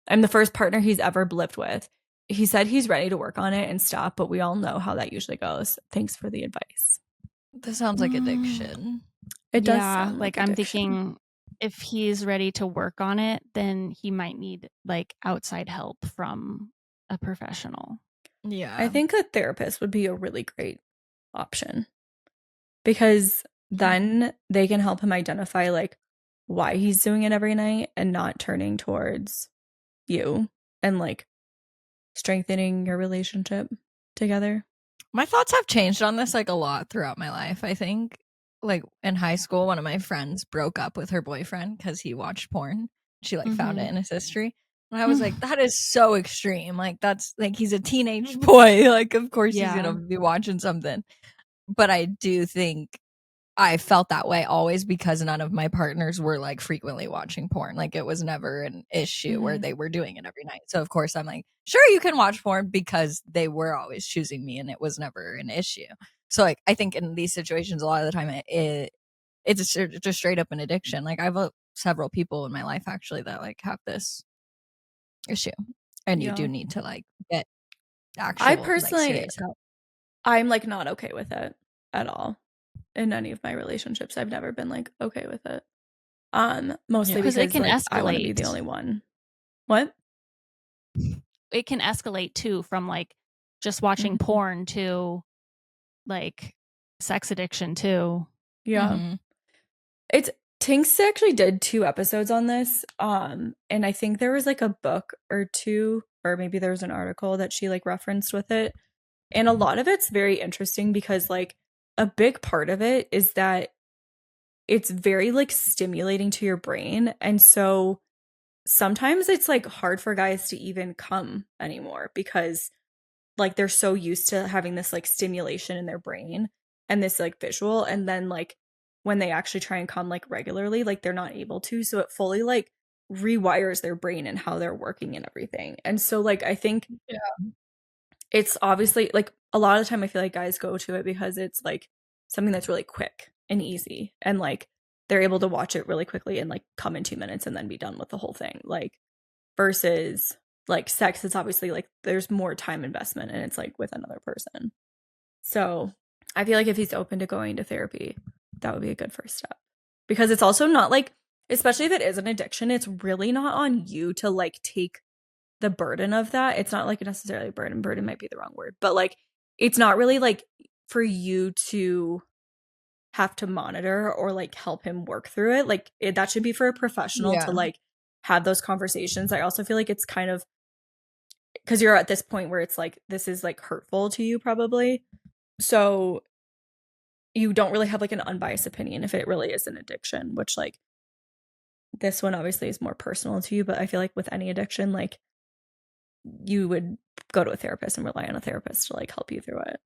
I'm the first partner he's ever lived with. He said he's ready to work on it and stop, but we all know how that usually goes. Thanks for the advice. This sounds like addiction. It does Yeah, sound like I'm thinking if he's ready to work on it, then he might need like outside help from a professional. Yeah. I think a therapist would be a really great option because then they can help him identify like why he's doing it every night and not turning towards you and like strengthening your relationship together. My thoughts have changed on this like a lot throughout my life. I think like in high school, one of my friends broke up with her boyfriend because he watched porn. She like found it in his history. And I was like, that is so extreme. Like that's like he's a teenage boy. Like of course he's gonna be watching something. But I do think I felt that way always because none of my partners were like frequently watching porn. Like it was never an issue where they were doing it every night. So of course I'm like, sure, you can watch porn because they were always choosing me and it was never an issue. So like I think in these situations a lot of the time it's just straight up an addiction. Like I've several people in my life actually that like have this issue and you do need to like get actual I personally like, serious help. I'm like not okay with it at all. In any of my relationships, I've never been like okay with it. Mostly because it can like, escalate. I want to be the only one. What? It can escalate too from like just watching porn to like sex addiction too. Yeah. It's Tinks actually did 2 episodes on this. And I think there was like a book or 2, or maybe there was an article that she like referenced with it. And a lot of it's very interesting because like a big part of it is that it's very like stimulating to your brain. And so sometimes it's like hard for guys to even come anymore because like they're so used to having this like stimulation in their brain and this like visual. And then like when they actually try and come like regularly, like they're not able to. So it fully like rewires their brain and how they're working and everything. And so like I think it's obviously like a lot of the time I feel like guys go to it because it's like something that's really quick and easy and like they're able to watch it really quickly and like come in 2 minutes and then be done with the whole thing. Like versus like sex, it's obviously like there's more time investment and it's like with another person. So I feel like if he's open to going to therapy, that would be a good first step because it's also not like, especially if it is an addiction, it's really not on you to like take the burden of that. It's not like necessarily a burden. Burden might be the wrong word, but like it's not really like for you to have to monitor or like help him work through it. Like that should be for a professional to like have those conversations. I also feel like it's kind of because you're at this point where it's like this is like hurtful to you probably. So you don't really have like an unbiased opinion if it really is an addiction, which like this one obviously is more personal to you, but I feel like with any addiction, like you would go to a therapist and rely on a therapist to like help you through it.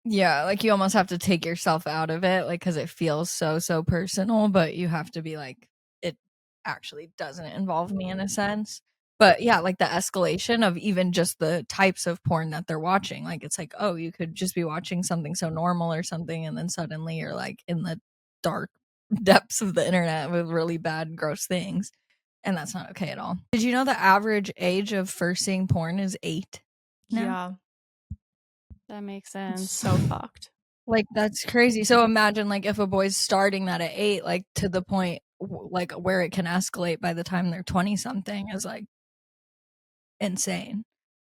Yeah, like you almost have to take yourself out of it, like, because it feels so personal, but you have to be like, it actually doesn't involve me in a sense. But yeah, like the escalation of even just the types of porn that they're watching. Like, it's like, oh, you could just be watching something so normal or something, and then suddenly you're like in the dark depths of the internet with really bad, gross things. And that's not okay at all. Did you know the average age of first seeing porn is 8 now? Yeah. That makes sense. It's so fucked. Like, that's crazy. So imagine, like, if a boy's starting that at 8, like, to the point, like, where it can escalate by the time they're 20-something is, like, insane.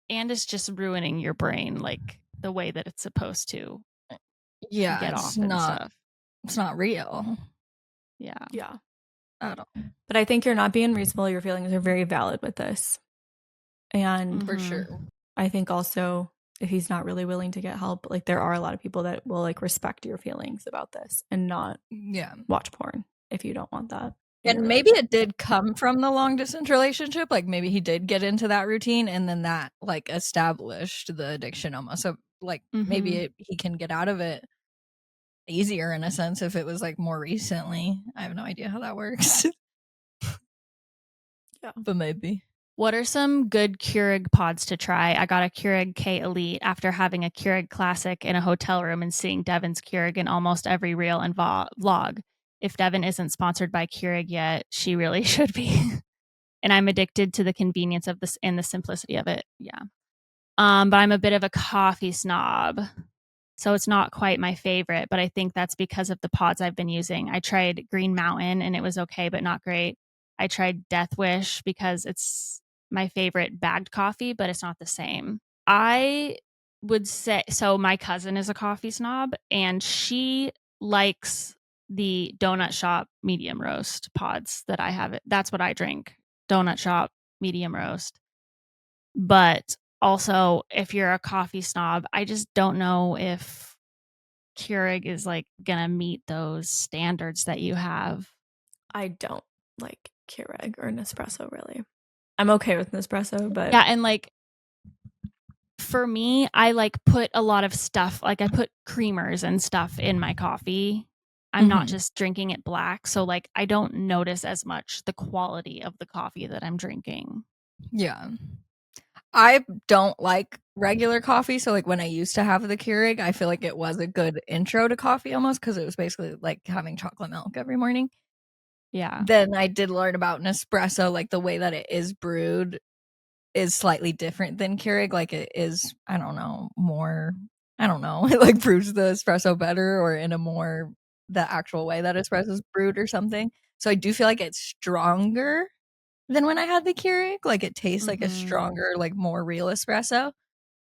And it's just ruining your brain, like, the way that it's supposed to Yeah, get it's off and not stuff. it's not real Yeah. Yeah. at all. But I think you're not being reasonable. Your feelings are very valid with this. And For Mhm. sure. I think also if he's not really willing to get help, like there are a lot of people that will like respect your feelings about this and not Yeah. watch porn if you don't want that. in And your maybe it relationship. did come from the long distance relationship. Like, maybe he did get into that routine and then that, like, established the addiction almost. So, like, maybe he can get out of it easier in a sense if it was, like, more recently. I have no idea how that works. Yeah. But maybe. What are some good Keurig pods to try? I got a Keurig K Elite after having a Keurig Classic in a hotel room and seeing Devon's Keurig in almost every reel and vlog. If Devon isn't sponsored by Keurig yet, she really should be. And I'm addicted to the convenience of this and the simplicity of it. Yeah. But I'm a bit of a coffee snob. So it's not quite my favorite, but I think that's because of the pods I've been using. I tried Green Mountain and it was okay, but not great. I tried Death Wish because it's my favorite bagged coffee, but it's not the same. I would say, so my cousin is a coffee snob and she likes the Donut Shop medium roast pods that I have. That's what I drink. Donut Shop medium roast. But also, if you're a coffee snob, I just don't know if Keurig is like gonna meet those standards that you have. I don't like Keurig or Nespresso really. I'm okay with Nespresso, but Yeah, and like for me, I like put a lot of stuff, like I put creamers and stuff in my coffee. I'm not just drinking it black, so like I don't notice as much the quality of the coffee that I'm drinking. Yeah. I don't like regular coffee, so like when I used to have the Keurig, I feel like it was a good intro to coffee almost because it was basically like having chocolate milk every morning. Yeah. Then I did learn about Nespresso, like the way that it is brewed is slightly different than Keurig. Like it is, I don't know, more, I don't know, it like brews the espresso better or in a more the actual way that espresso is brewed or something. So I do feel like it's stronger than when I had the Keurig. Like it tastes like a stronger, like more real espresso.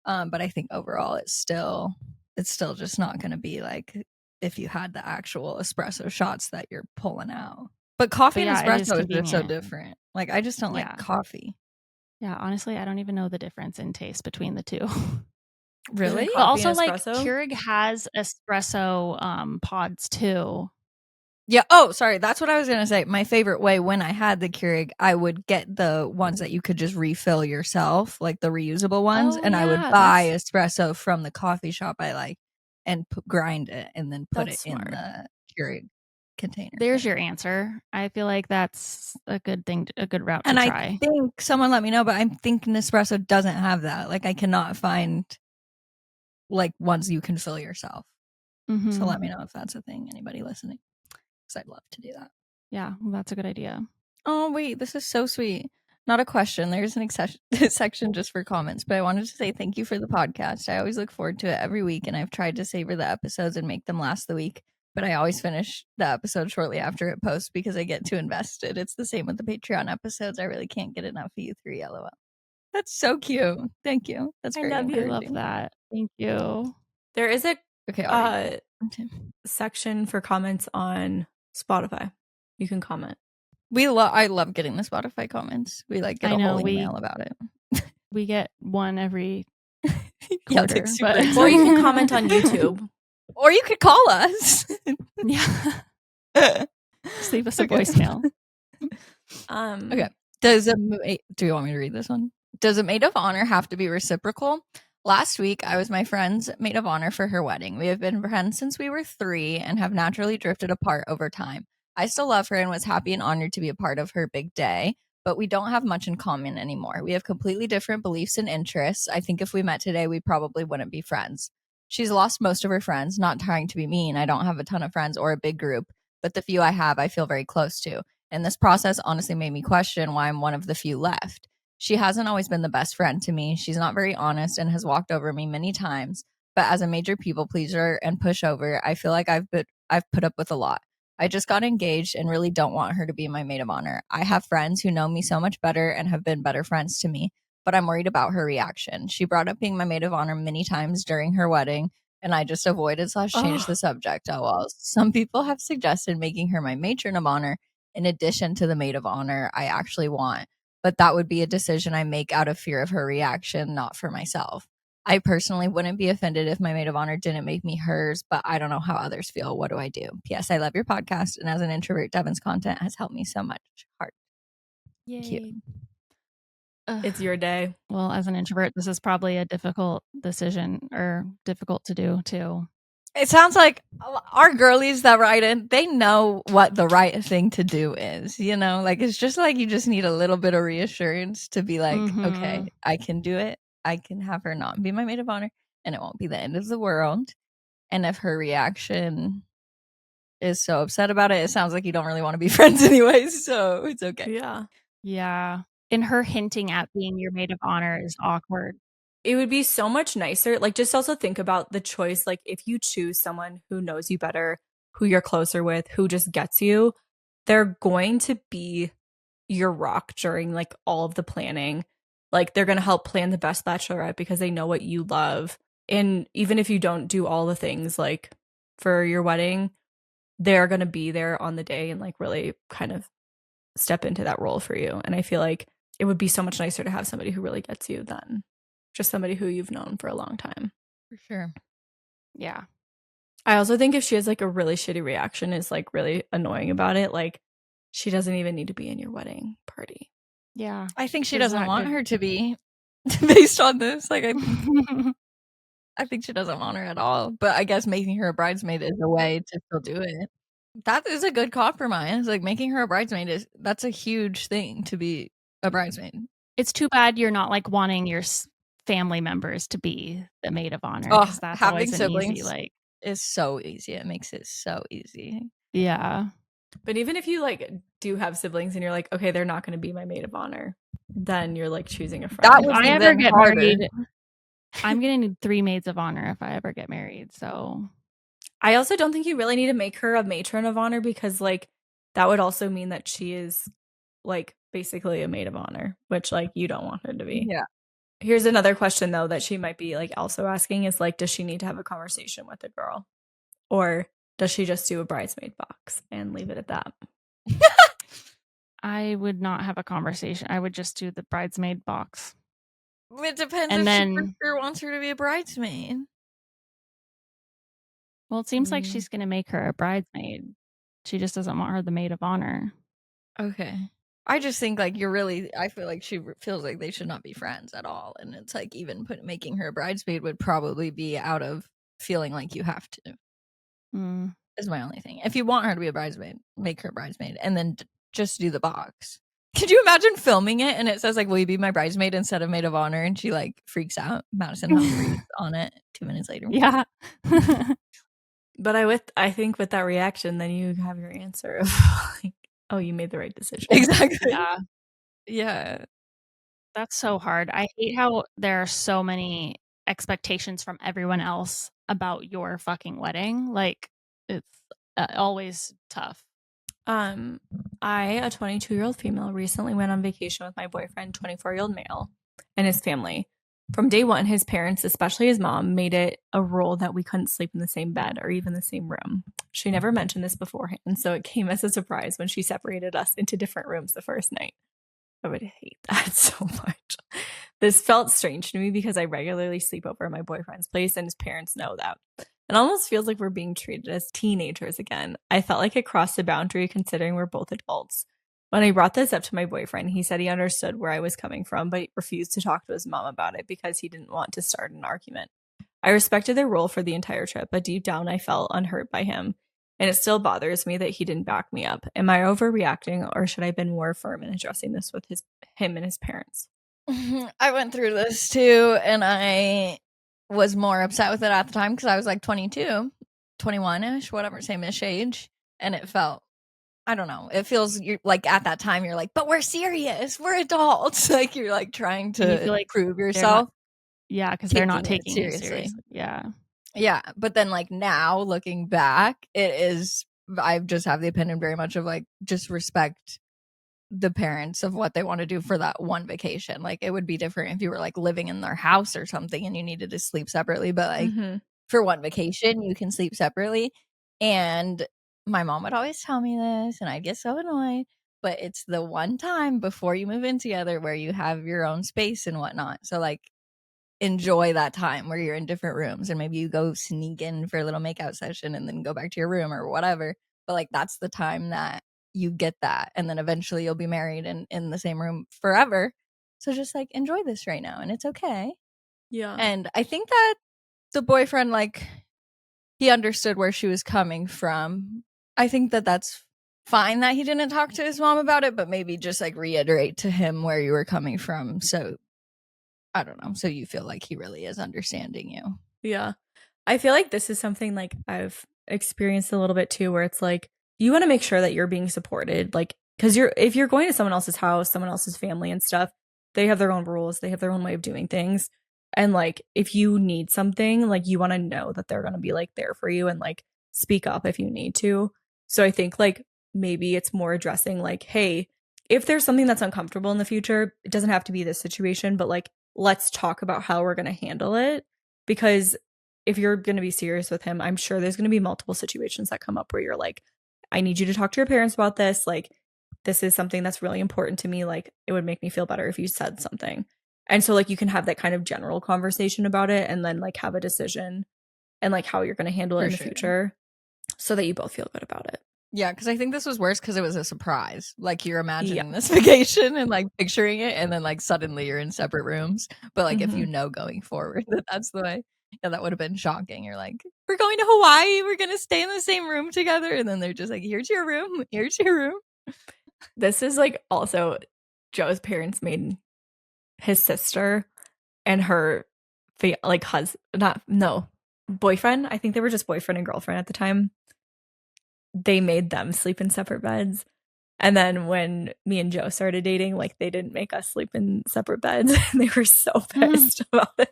But I think overall it's still just not going to be like if you had the actual espresso shots that you're pulling out. But coffee and espresso is just so different. Like I just don't like coffee. Yeah, honestly, I don't even know the difference in taste between the two. Really? But also, like Keurig has espresso pods too. Yeah. Oh, sorry. That's what I was going to say. My favorite way when I had the Keurig, I would get the ones that you could just refill yourself, like the reusable ones. Oh, and I would yeah, buy espresso from the coffee shop I like and grind it and then put it smart. in the Keurig container. There's your answer. I feel like that's a good thing, a good route to and try. I think someone let me know, but I'm thinking Nespresso doesn't have that. Like I cannot find like ones you can fill yourself. So let me know if that's a thing. Anybody listening? Because I'd love to do that. Yeah, well, that's a good idea. Oh, wait, this is so sweet. Not a question. There's an section just for comments, but I wanted to say thank you for the podcast. I always look forward to it every week, and I've tried to savor the episodes and make them last the week, but I always finish the episode shortly after it posts because I get too invested. It's the same with the Patreon episodes. I really can't get enough of you three, LOL. That's so cute. Thank you. That's very encouraging. I love that. Thank you. There is a okay, section for comments on Spotify. You can comment. I love getting the Spotify comments. We like get a whole email about it. We get one every quarter, or you can comment on YouTube, or you could call us. Yeah, just leave us a voicemail. Okay. Do you want me to read this one? Does a maid of honor have to be reciprocal? Last week, I was my friend's maid of honor for her wedding. We have been friends since we were 3 and have naturally drifted apart over time. I still love her and was happy and honored to be a part of her big day, but we don't have much in common anymore. We have completely different beliefs and interests. I think if we met today, we probably wouldn't be friends. She's lost most of her friends, not trying to be mean. I don't have a ton of friends or a big group, but the few I have, I feel very close to. And this process honestly made me question why I'm one of the few left. She hasn't always been the best friend to me. She's not very honest and has walked over me many times. But as a major people pleaser and pushover, I feel like I've put up with a lot. I just got engaged and really don't want her to be my maid of honor. I have friends who know me so much better and have been better friends to me, but I'm worried about her reaction. She brought up being my maid of honor many times during her wedding, and I just avoided / changed the subject. Oh well. Some people have suggested making her my matron of honor in addition to the maid of honor I actually want, but that would be a decision I make out of fear of her reaction, not for myself. I personally wouldn't be offended if my maid of honor didn't make me hers, but I don't know how others feel. What do I do? P.S. I love your podcast, and as an introvert, Devon's content has helped me so much. Heart. Yay. Cute. It's your day. Well, as an introvert, this is probably a difficult decision or difficult to do too. It sounds like our girlies that write in, they know what the right thing to do is, you know? Like, it's just like you just need a little bit of reassurance to be like, okay, I can do it. I can have her not be my maid of honor, and it won't be the end of the world. And if her reaction is so upset about it, it sounds like you don't really want to be friends anyways, so it's okay. Yeah. Yeah. And her hinting at being your maid of honor is awkward. It would be so much nicer. Like, just also think about the choice. Like, if you choose someone who knows you better, who you're closer with, who just gets you, they're going to be your rock during like all of the planning. Like, they're going to help plan the best bachelorette because they know what you love. And even if you don't do all the things like for your wedding, they're going to be there on the day and like really kind of step into that role for you. And I feel like it would be so much nicer to have somebody who really gets you than just somebody who you've known for a long time. For sure. Yeah. I also think if she has like a really shitty reaction, is like really annoying about it, like she doesn't even need to be in your wedding party. Yeah. I think she doesn't want her to be based on this. Like, I think she doesn't want her at all. But I guess making her a bridesmaid is a way to still do it. That is a good compromise. Like, making her a bridesmaid that's a huge thing to be a bridesmaid. It's too bad you're not like wanting your family members to be the maid of honor. Oh, That's having always siblings easy, like, is so easy. It makes it so easy. Yeah. But even if you like do have siblings and you're like, okay, they're not going to be my maid of honor, then you're like choosing a friend. If I ever get married, I'm going to need 3 maids of honor if I ever get married. So I also don't think you really need to make her a matron of honor, because like that would also mean that she is like basically a maid of honor, which like you don't want her to be. Yeah. Here's another question though that she might be like also asking is like, does she need to have a conversation with the girl, or does she just do a bridesmaid box and leave it at that? I would not have a conversation. I would just do the bridesmaid box. It depends if she for sure wants her to be a bridesmaid. Well, it seems like she's going to make her a bridesmaid. She just doesn't want her the maid of honor. Okay. I just think like I feel like she feels like they should not be friends at all. And it's like even making her a bridesmaid would probably be out of feeling like you have to. Is my only thing. If you want her to be a bridesmaid, make her a bridesmaid and then just do the box. Could you imagine filming it and it says like, will you be my bridesmaid instead of maid of honor? And she like freaks out. Madison Humphries on it 2 minutes later. Yeah. But I think with that reaction, then you have your answer of like, oh, you made the right decision. Exactly. Yeah. Yeah. That's so hard. I hate how there are so many expectations from everyone else about your fucking wedding. Like, it's always tough. I, a 22-year-old female, recently went on vacation with my boyfriend, 24-year-old male, and his family. From day one, his parents, especially his mom, made it a rule that we couldn't sleep in the same bed or even the same room. She never mentioned this beforehand, so it came as a surprise when she separated us into different rooms the first night. I would hate that so much. This felt strange to me because I regularly sleep over at my boyfriend's place and his parents know that. It almost feels like we're being treated as teenagers again. I felt like it crossed the boundary considering we're both adults. When I brought this up to my boyfriend, he said he understood where I was coming from, but he refused to talk to his mom about it because he didn't want to start an argument. I respected their role for the entire trip, but deep down I felt unhurt by him. And it still bothers me that he didn't back me up. Am I overreacting, or should I have been more firm in addressing this with him and his parents? I went through this too, and I was more upset with it at the time because I was like 22, 21-ish, whatever, same-ish age. And it felt, I don't know, it feels you're like at that time you're like, but we're serious, we're adults. Like you're like trying to feel like prove yourself. Yeah, because they're not taking it you seriously. Yeah, but then like now looking back, I just have the opinion very much of like just respect the parents of what they want to do for that one vacation. Like it would be different if you were like living in their house or something and you needed to sleep separately, but like for one vacation you can sleep separately. And my mom would always tell me this and I'd get so annoyed, but it's the one time before you move in together where you have your own space and whatnot. So like enjoy that time where you're in different rooms and maybe you go sneak in for a little makeout session and then go back to your room or whatever. But like that's the time that you get that, and then eventually you'll be married and in the same room forever. So just like enjoy this right now and it's okay. Yeah. And I think that the boyfriend, like, he understood where she was coming from. I think that that's fine that he didn't talk to his mom about it, but maybe just like reiterate to him where you were coming from. So I don't know. So you feel like he really is understanding you. Yeah. I feel like this is something like I've experienced a little bit too, where it's like you want to make sure that you're being supported. Like, because if you're going to someone else's house, someone else's family and stuff, they have their own rules. They have their own way of doing things. And like, if you need something, like you want to know that they're going to be like there for you and like speak up if you need to. So I think like maybe it's more addressing like, hey, if there's something that's uncomfortable in the future, it doesn't have to be this situation, but like, let's talk about how we're going to handle it. Because if you're going to be serious with him, I'm sure there's going to be multiple situations that come up where you're like, I need you to talk to your parents about this. Like, this is something that's really important to me. Like, it would make me feel better if you said something. And so, like, you can have that kind of general conversation about it and then, like, have a decision and, like, how you're going to handle it in the future so that you both feel good about it. Yeah, because I think this was worse because it was a surprise. Like, you're imagining this vacation and, like, picturing it, and then, like, suddenly you're in separate rooms. But, like, if you know going forward that that's the way, yeah, that would have been shocking. You're like, we're going to Hawaii. We're going to stay in the same room together. And then they're just like, here's your room. Here's your room. This is, like, also Joe's parents made his sister and her, boyfriend. I think they were just boyfriend and girlfriend at the time. They made them sleep in separate beds. And then when me and Joe started dating, like, they didn't make us sleep in separate beds. They were so pissed about it.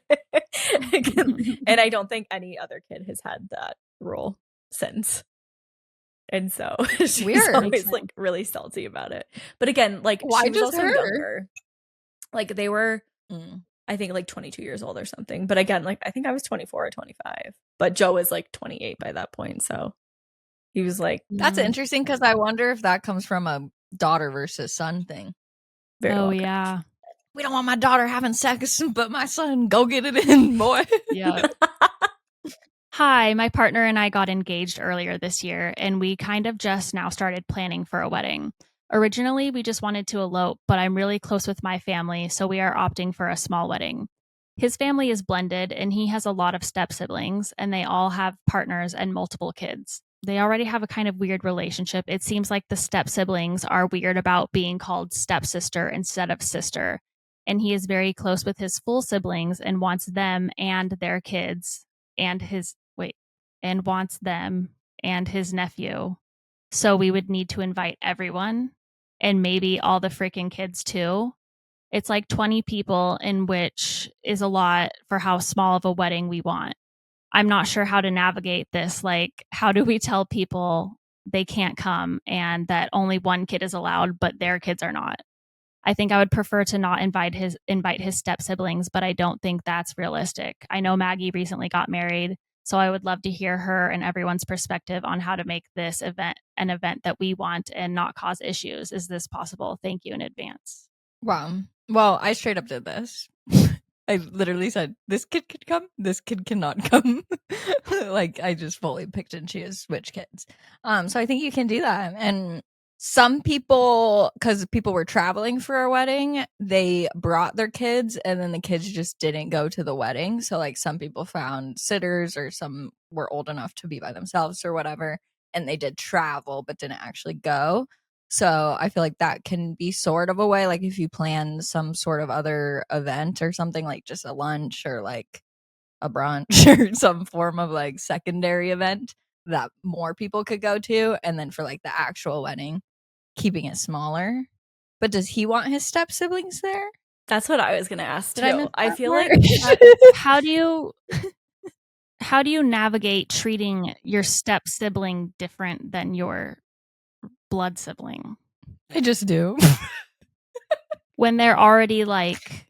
And I don't think any other kid has had that rule since. And so she's always like really salty about it. But again, like, why she was just also her? younger. Like, they were, I think, like 22 years old or something. But again, like, I think I was 24 or 25. But Joe was like 28 by that point. So he was like, that's interesting because I wonder if that comes from a daughter versus son thing. Yeah. We don't want my daughter having sex, but my son, go get it in, boy. Yeah. Hi, my partner and I got engaged earlier this year, and we kind of just now started planning for a wedding. Originally, we just wanted to elope, but I'm really close with my family, so we are opting for a small wedding. His family is blended, and he has a lot of step siblings, and they all have partners and multiple kids. They already have a kind of weird relationship. It seems like the step siblings are weird about being called stepsister instead of sister. And he is very close with his full siblings and wants them and their kids and wants them and his nephew. So we would need to invite everyone and maybe all the freaking kids too. It's like 20 people, in which is a lot for how small of a wedding we want. I'm not sure how to navigate this. Like, how do we tell people they can't come and that only one kid is allowed, but their kids are not? I think I would prefer to not invite his step siblings, but I don't think that's realistic. I know Maggie recently got married, so I would love to hear her and everyone's perspective on how to make this event an event that we want and not cause issues. Is this possible? Thank you in advance. Wow. Well, I straight up did this. I literally said, this kid could come, this kid cannot come. Like, I just fully picked and choose which kids. So I think you can do that. And some people, because people were traveling for a wedding, they brought their kids and then the kids just didn't go to the wedding. So like some people found sitters or some were old enough to be by themselves or whatever, and they did travel but didn't actually go. So I feel like that can be sort of a way, like if you plan some sort of other event or something, like just a lunch or like a brunch or some form of like secondary event that more people could go to, and then for like the actual wedding, keeping it smaller. But does he want his step siblings there? That's what I was gonna ask Did I too. miss I that feel part? like How do you navigate treating your step sibling different than your blood sibling I just do. when they're already like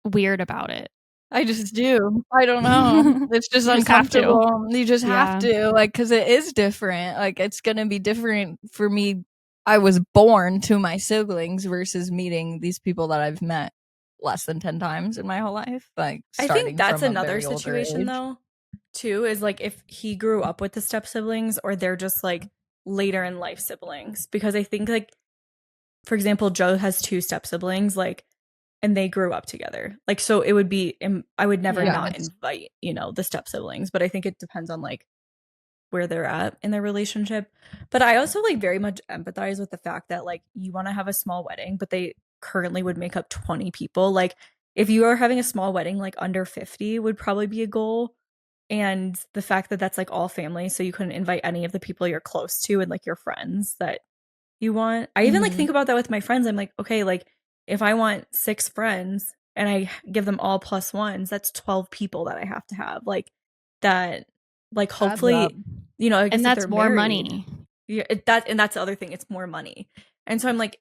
weird about it? I just do. I don't know. It's just You just have to. uncomfortable. You just have Yeah. to, like, because it is different. Like, it's gonna be different for me. I was born to my siblings versus meeting these people that I've met less than 10 times in my whole life. Like, I starting think that's from a another very older situation age. though, too, is like if he grew up with the step siblings or they're just like later in life siblings. Because I think like, for example, Joe has 2 step siblings, like, and they grew up together. Like, so it would be, I would never Yeah, not invite, you know, the step siblings, but I think it depends on like where they're at in their relationship. But I also like very much empathize with the fact that like you want to have a small wedding, but they currently would make up 20 people. Like if you are having a small wedding, like under 50 would probably be a goal. And the fact that that's like all family, so you couldn't invite any of the people you're close to and like your friends that you want. I even like think about that with my friends. I'm like, okay, like if I want 6 friends and I give them all +1s, that's 12 people that I have to have. Like that, like hopefully, you know, I guess and if that's they're more married, money. yeah, and that's the other thing. It's more money. And so I'm like,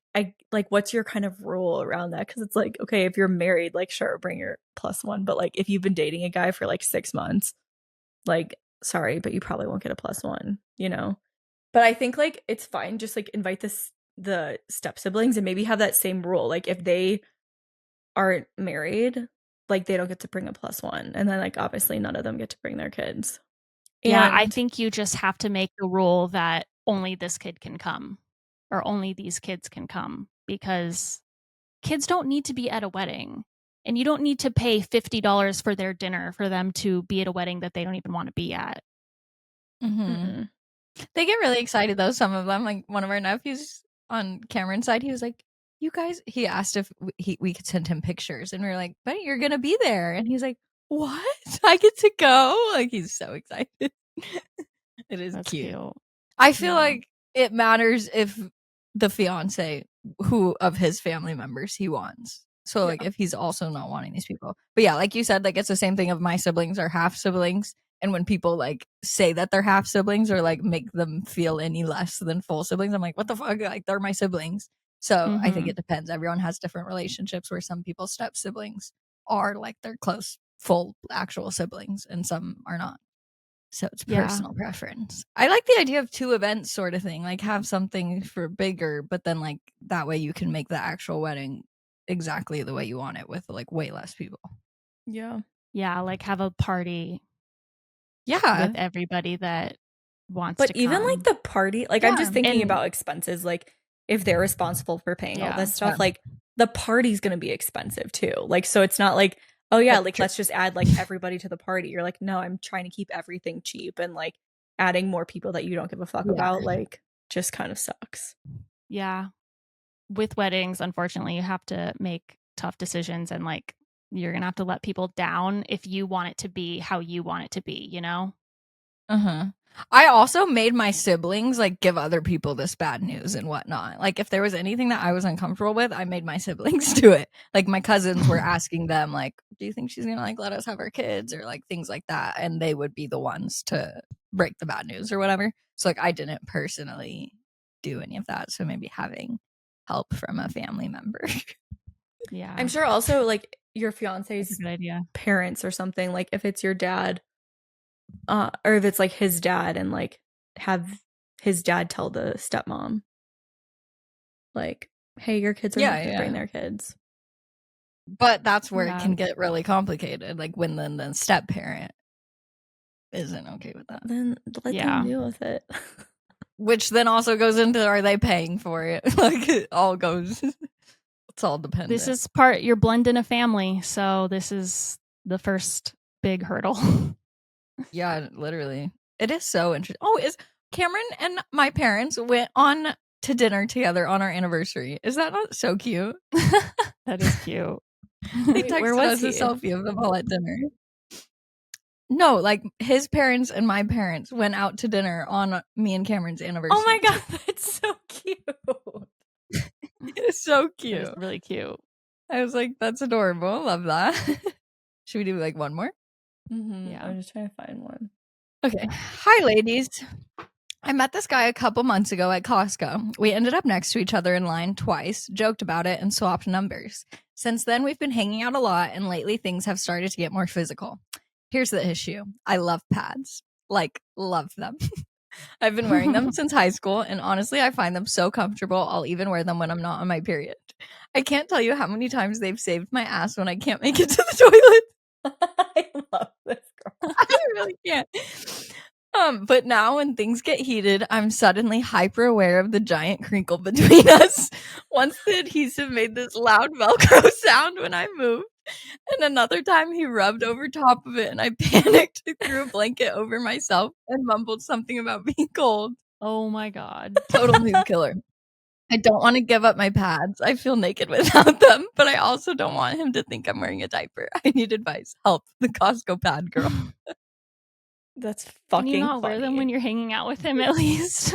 what's your kind of rule around that? Because it's like, okay, if you're married, like sure, bring your +1. But like if you've been dating a guy for like 6 months, like sorry, but you probably won't get a +1, you know? But I think like it's fine, just like invite the step siblings and maybe have that same rule. Like if they aren't married, like they don't get to bring a +1. And then like obviously none of them get to bring their kids. Yeah, I And think you just have to make the rule that only this kid can come or only these kids can come, because kids don't need to be at a wedding, and you don't need to pay $50 for their dinner for them to be at a wedding that they don't even want to be at. mm-mm. They get really excited though, some of them. Like one of our nephews on Cameron's side, he was like, you guys, he asked if we could send him pictures, and we were like, but you're gonna be there. And he's like, what? I get to go? Like he's so excited. It is That's cute. cute. I feel like it matters if the fiance, who of his family members he wants. So like if he's also not wanting these people. But yeah, like you said, like it's the same thing of my siblings are half siblings. And when people like say that they're half siblings or like make them feel any less than full siblings, I'm like, what the fuck? Like they're my siblings. So I think it depends. Everyone has different relationships where some people's step siblings are like their close, full actual siblings, and some are not. So it's personal preference. I like the idea of 2 events sort of thing, like have something for bigger, but then like that way you can make the actual wedding exactly the way you want it with like way less people. Yeah. Yeah, like have a party Yeah. with everybody that wants But to even come. like the party, like I'm just thinking And- about expenses, like if they're responsible for paying all this stuff, Yeah. like the party's gonna be expensive too. Like so it's not like, oh yeah, That's like true. let's just add like everybody to the party. You're like, no, I'm trying to keep everything cheap, and like adding more people that you don't give a fuck about, like just kind of sucks. Yeah. With weddings, unfortunately, you have to make tough decisions, and like you're gonna have to let people down if you want it to be how you want it to be, you know? I also made my siblings like give other people this bad news and whatnot. Like if there was anything that I was uncomfortable with, I made my siblings do it. Like my cousins were asking them like, do you think she's gonna like let us have our kids or like things like that, and they would be the ones to break the bad news or whatever. So like I didn't personally do any of that, so maybe having help from a family member. Yeah. I'm sure also like your That's fiance's a good idea. parents or something, like if it's your dad, or if it's like his dad, and like have his dad tell the stepmom, like, hey, your kids are not gonna bring their kids. But that's where it can get really complicated, like when the step parent isn't okay with that. Then let them deal with it. which then also goes into, are they paying for it? Like, it all goes, it's all dependent. This is you're blending a family, so this is the first big hurdle. Yeah, literally. It is so interesting. Oh, is Cameron and my parents went on to dinner together on our anniversary. Is that not so cute? That is cute. They texted us a selfie of them all at dinner. No, like his parents and my parents went out to dinner on me and Cameron's anniversary. Oh my god, that's so cute. It's so cute. It's really cute. I was like, that's adorable. Love that. Should we do like one more? Yeah, I'm just trying to find one. Okay. Hi, ladies. I met this guy a couple months ago at Costco. We ended up next to each other in line twice, joked about it, and swapped numbers. Since then, we've been hanging out a lot, and lately things have started to get more physical. Here's the issue. I love pads. Like, love them. I've been wearing them since high school, and honestly, I find them so comfortable, I'll even wear them when I'm not on my period. I can't tell you how many times they've saved my ass when I can't make it to the toilet. I love this girl. I really can't. But now when things get heated, I'm suddenly hyper aware of the giant crinkle between us. Once the adhesive made this loud Velcro sound when I moved, and another time he rubbed over top of it, and I panicked, threw a blanket over myself, and mumbled something about being cold. Oh my god. Total mood killer. I don't want to give up my pads. I feel naked without them, but I also don't want him to think I'm wearing a diaper. I need advice. Help. The Costco pad girl. That's fucking Can you not funny. wear them when you're hanging out with him at least?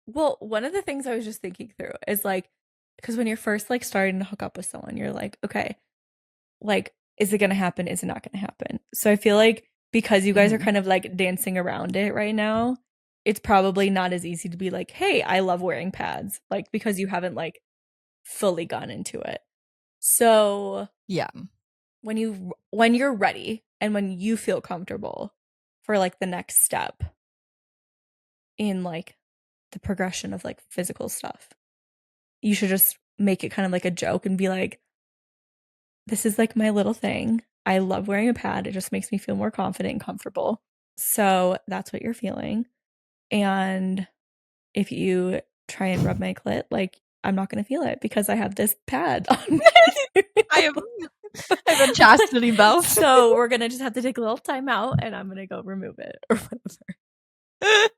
Well, one of the things I was just thinking through is like, because when you're first like starting to hook up with someone, you're like, okay, like, is it gonna happen? Is it not gonna happen? So I feel like because you guys are kind of like dancing around it right now, it's probably not as easy to be like, hey, I love wearing pads, like, because you haven't like fully gone into it. So yeah, when you're ready and when you feel comfortable for like the next step in like the progression of like physical stuff, you should just make it kind of like a joke and be like, this is like my little thing. I love wearing a pad. It just makes me feel more confident and comfortable. So that's what you're feeling. And if you try and rub my clit, like, I'm not going to feel it because I have this pad on. I have a chastity belt. So we're going to just have to take a little time out and I'm going to go remove it or whatever.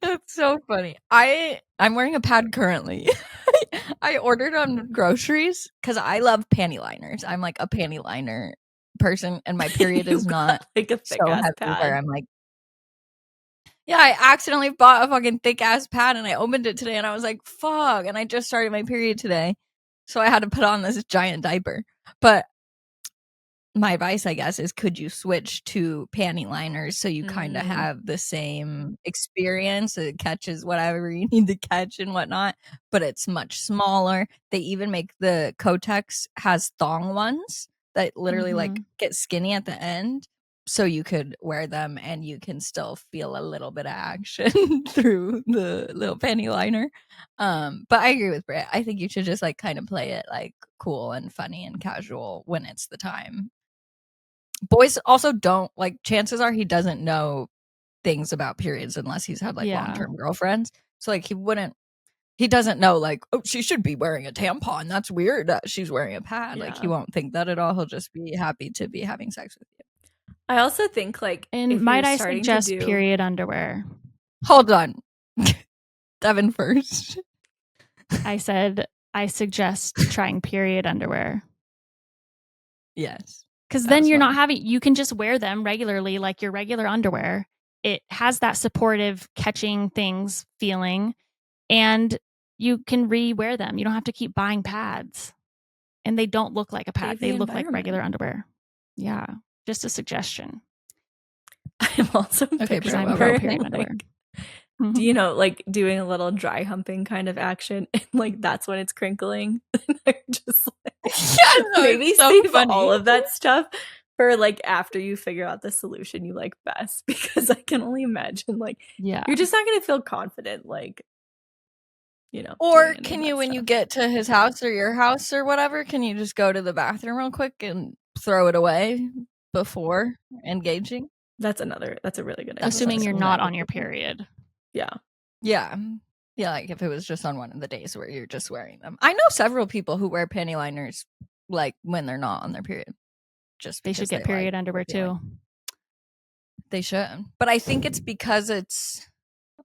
That's so funny. I'm wearing a pad currently. I ordered on groceries because I love panty liners. I'm like a panty liner person, and my period is not like a thick so ass heavy pad. where I'm like, yeah, I accidentally bought a fucking thick ass pad and I opened it today and I was like, fuck. And I just started my period today. So I had to put on this giant diaper. But my advice, I guess, is could you switch to panty liners so you kind of have the same experience? It catches whatever you need to catch and whatnot, but it's much smaller. They even make the Kotex has thong ones that literally like get skinny at the end. So you could wear them and you can still feel a little bit of action through the little panty liner. But I agree with Britt. I think you should just like kind of play it like cool and funny and casual when it's the time. Boys also don't like, chances are he doesn't know things about periods unless he's had like long-term girlfriends. So like he doesn't know like, oh, she should be wearing a tampon. That's weird that she's wearing a pad. Like he won't think that at all. He'll just be happy to be having sex with you. I also think like, and might I suggest period underwear? Hold on. Devon first. I said I suggest trying period underwear. Yes. Because then you're not you can just wear them regularly like your regular underwear. It has that supportive catching things feeling, and you can re-wear them. You don't have to keep buying pads. And they don't look like a pad. They look like regular underwear. Yeah. Just a suggestion. I'm also picturing period underwear. Do you know, like doing a little dry humping kind of action, and like that's when it's crinkling. Just like, maybe save all of that stuff for like after you figure out the solution you like best, because I can only imagine like you're just not gonna feel confident, like, you know. Or can you, when you get to his house or your house or whatever, can you just go to the bathroom real quick and throw it away before engaging? That's a really good idea. Assuming you're not on your period. Yeah. Yeah. Yeah, like if it was just on one of the days where you're just wearing them. I know several people who wear panty liners like when they're not on their period. Just They should because get period like underwear the feeling. too. They should. But I think it's because it's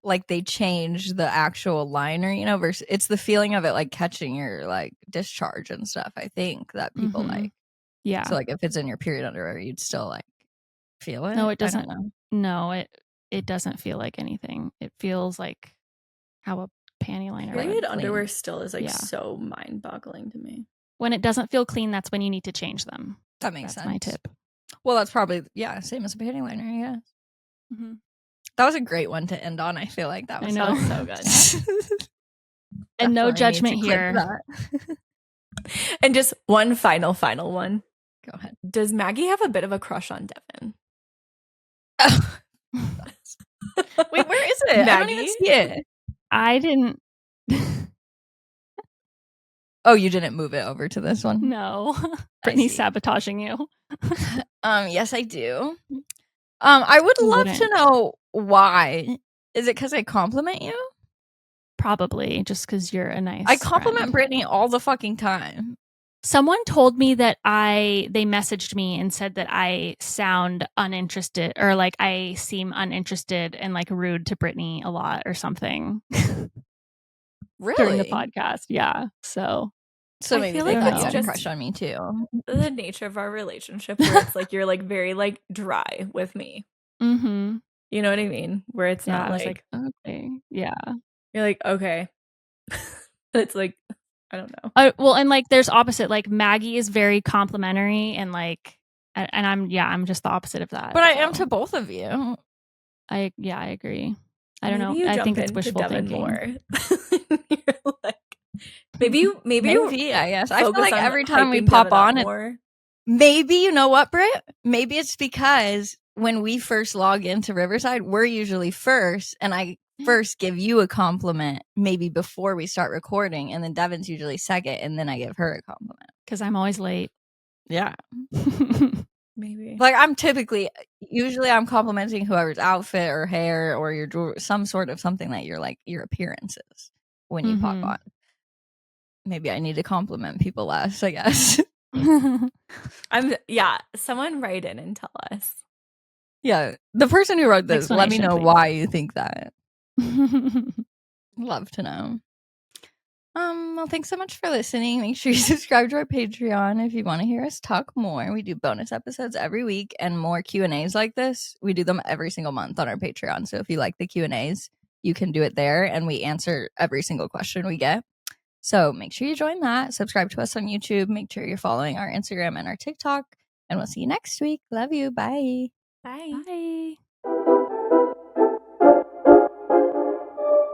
like they change the actual liner, you know, versus it's the feeling of it like catching your like discharge and stuff. I think that people like. Yeah. So like if it's in your period underwear, you'd still like feel it. No, it doesn't. I don't know. No, it doesn't feel like anything. It feels like how a panty liner. Period underwear still is like so mind-boggling to me. When it doesn't feel clean, that's when you need to change them. That makes sense. My tip. Well, that's probably same as a panty liner. Yeah. Mm-hmm. That was a great one to end on. I feel like that was so good. And no judgment here. And just one final one. Go ahead. Does Maggie have a bit of a crush on Devon? Wait, where is it? Maggie? I don't even see it. I didn't. Oh, you didn't move it over to this one? No. Brittany's sabotaging you. Yes, I do. I would love to know why. Is it because I compliment you? Probably, just because you're a nice I compliment friend. Brittany all the fucking time. Someone told me that they messaged me and said that I sound uninterested or like I seem uninterested and like rude to Brittany a lot or something. Really? During the podcast. Yeah. So maybe they thought you had a crush on me too. The nature of our relationship where it's like you're like very like dry with me. Mm-hmm. You know what I mean? Where it's not like okay. Yeah. You're like, okay. It's like, I don't know. Well, and like there's opposite. Like Maggie is very complimentary and like, and I'm just the opposite of that. But I am to both of you. I agree. I don't know. I think it's wishful thinking. More. You're like, maybe I guess. I feel like every time we pop on it, maybe you know what, Britt? Maybe it's because when we first log into Riverside, we're usually first, and I first give you a compliment maybe before we start recording, and then Devon's usually second, and then I give her a compliment. Because I'm always late. Yeah. Maybe. Like usually I'm complimenting whoever's outfit or hair or your jewelry, some sort of something that you're like your appearances when you pop on. Maybe I need to compliment people less, I guess. Someone write in and tell us. Yeah, the person who wrote this, let me know why you think that. Love to know. Well, thanks so much for listening. Make sure you subscribe to our Patreon if you want to hear us talk more. We do bonus episodes every week and more Q&As like this. We do them every single month on our Patreon. So if you like the Q&As, you can do it there, and we answer every single question we get. So make sure you join that. Subscribe to us on YouTube. Make sure you're following our Instagram and our TikTok. And we'll see you next week. Love you. Bye. Bye. Bye.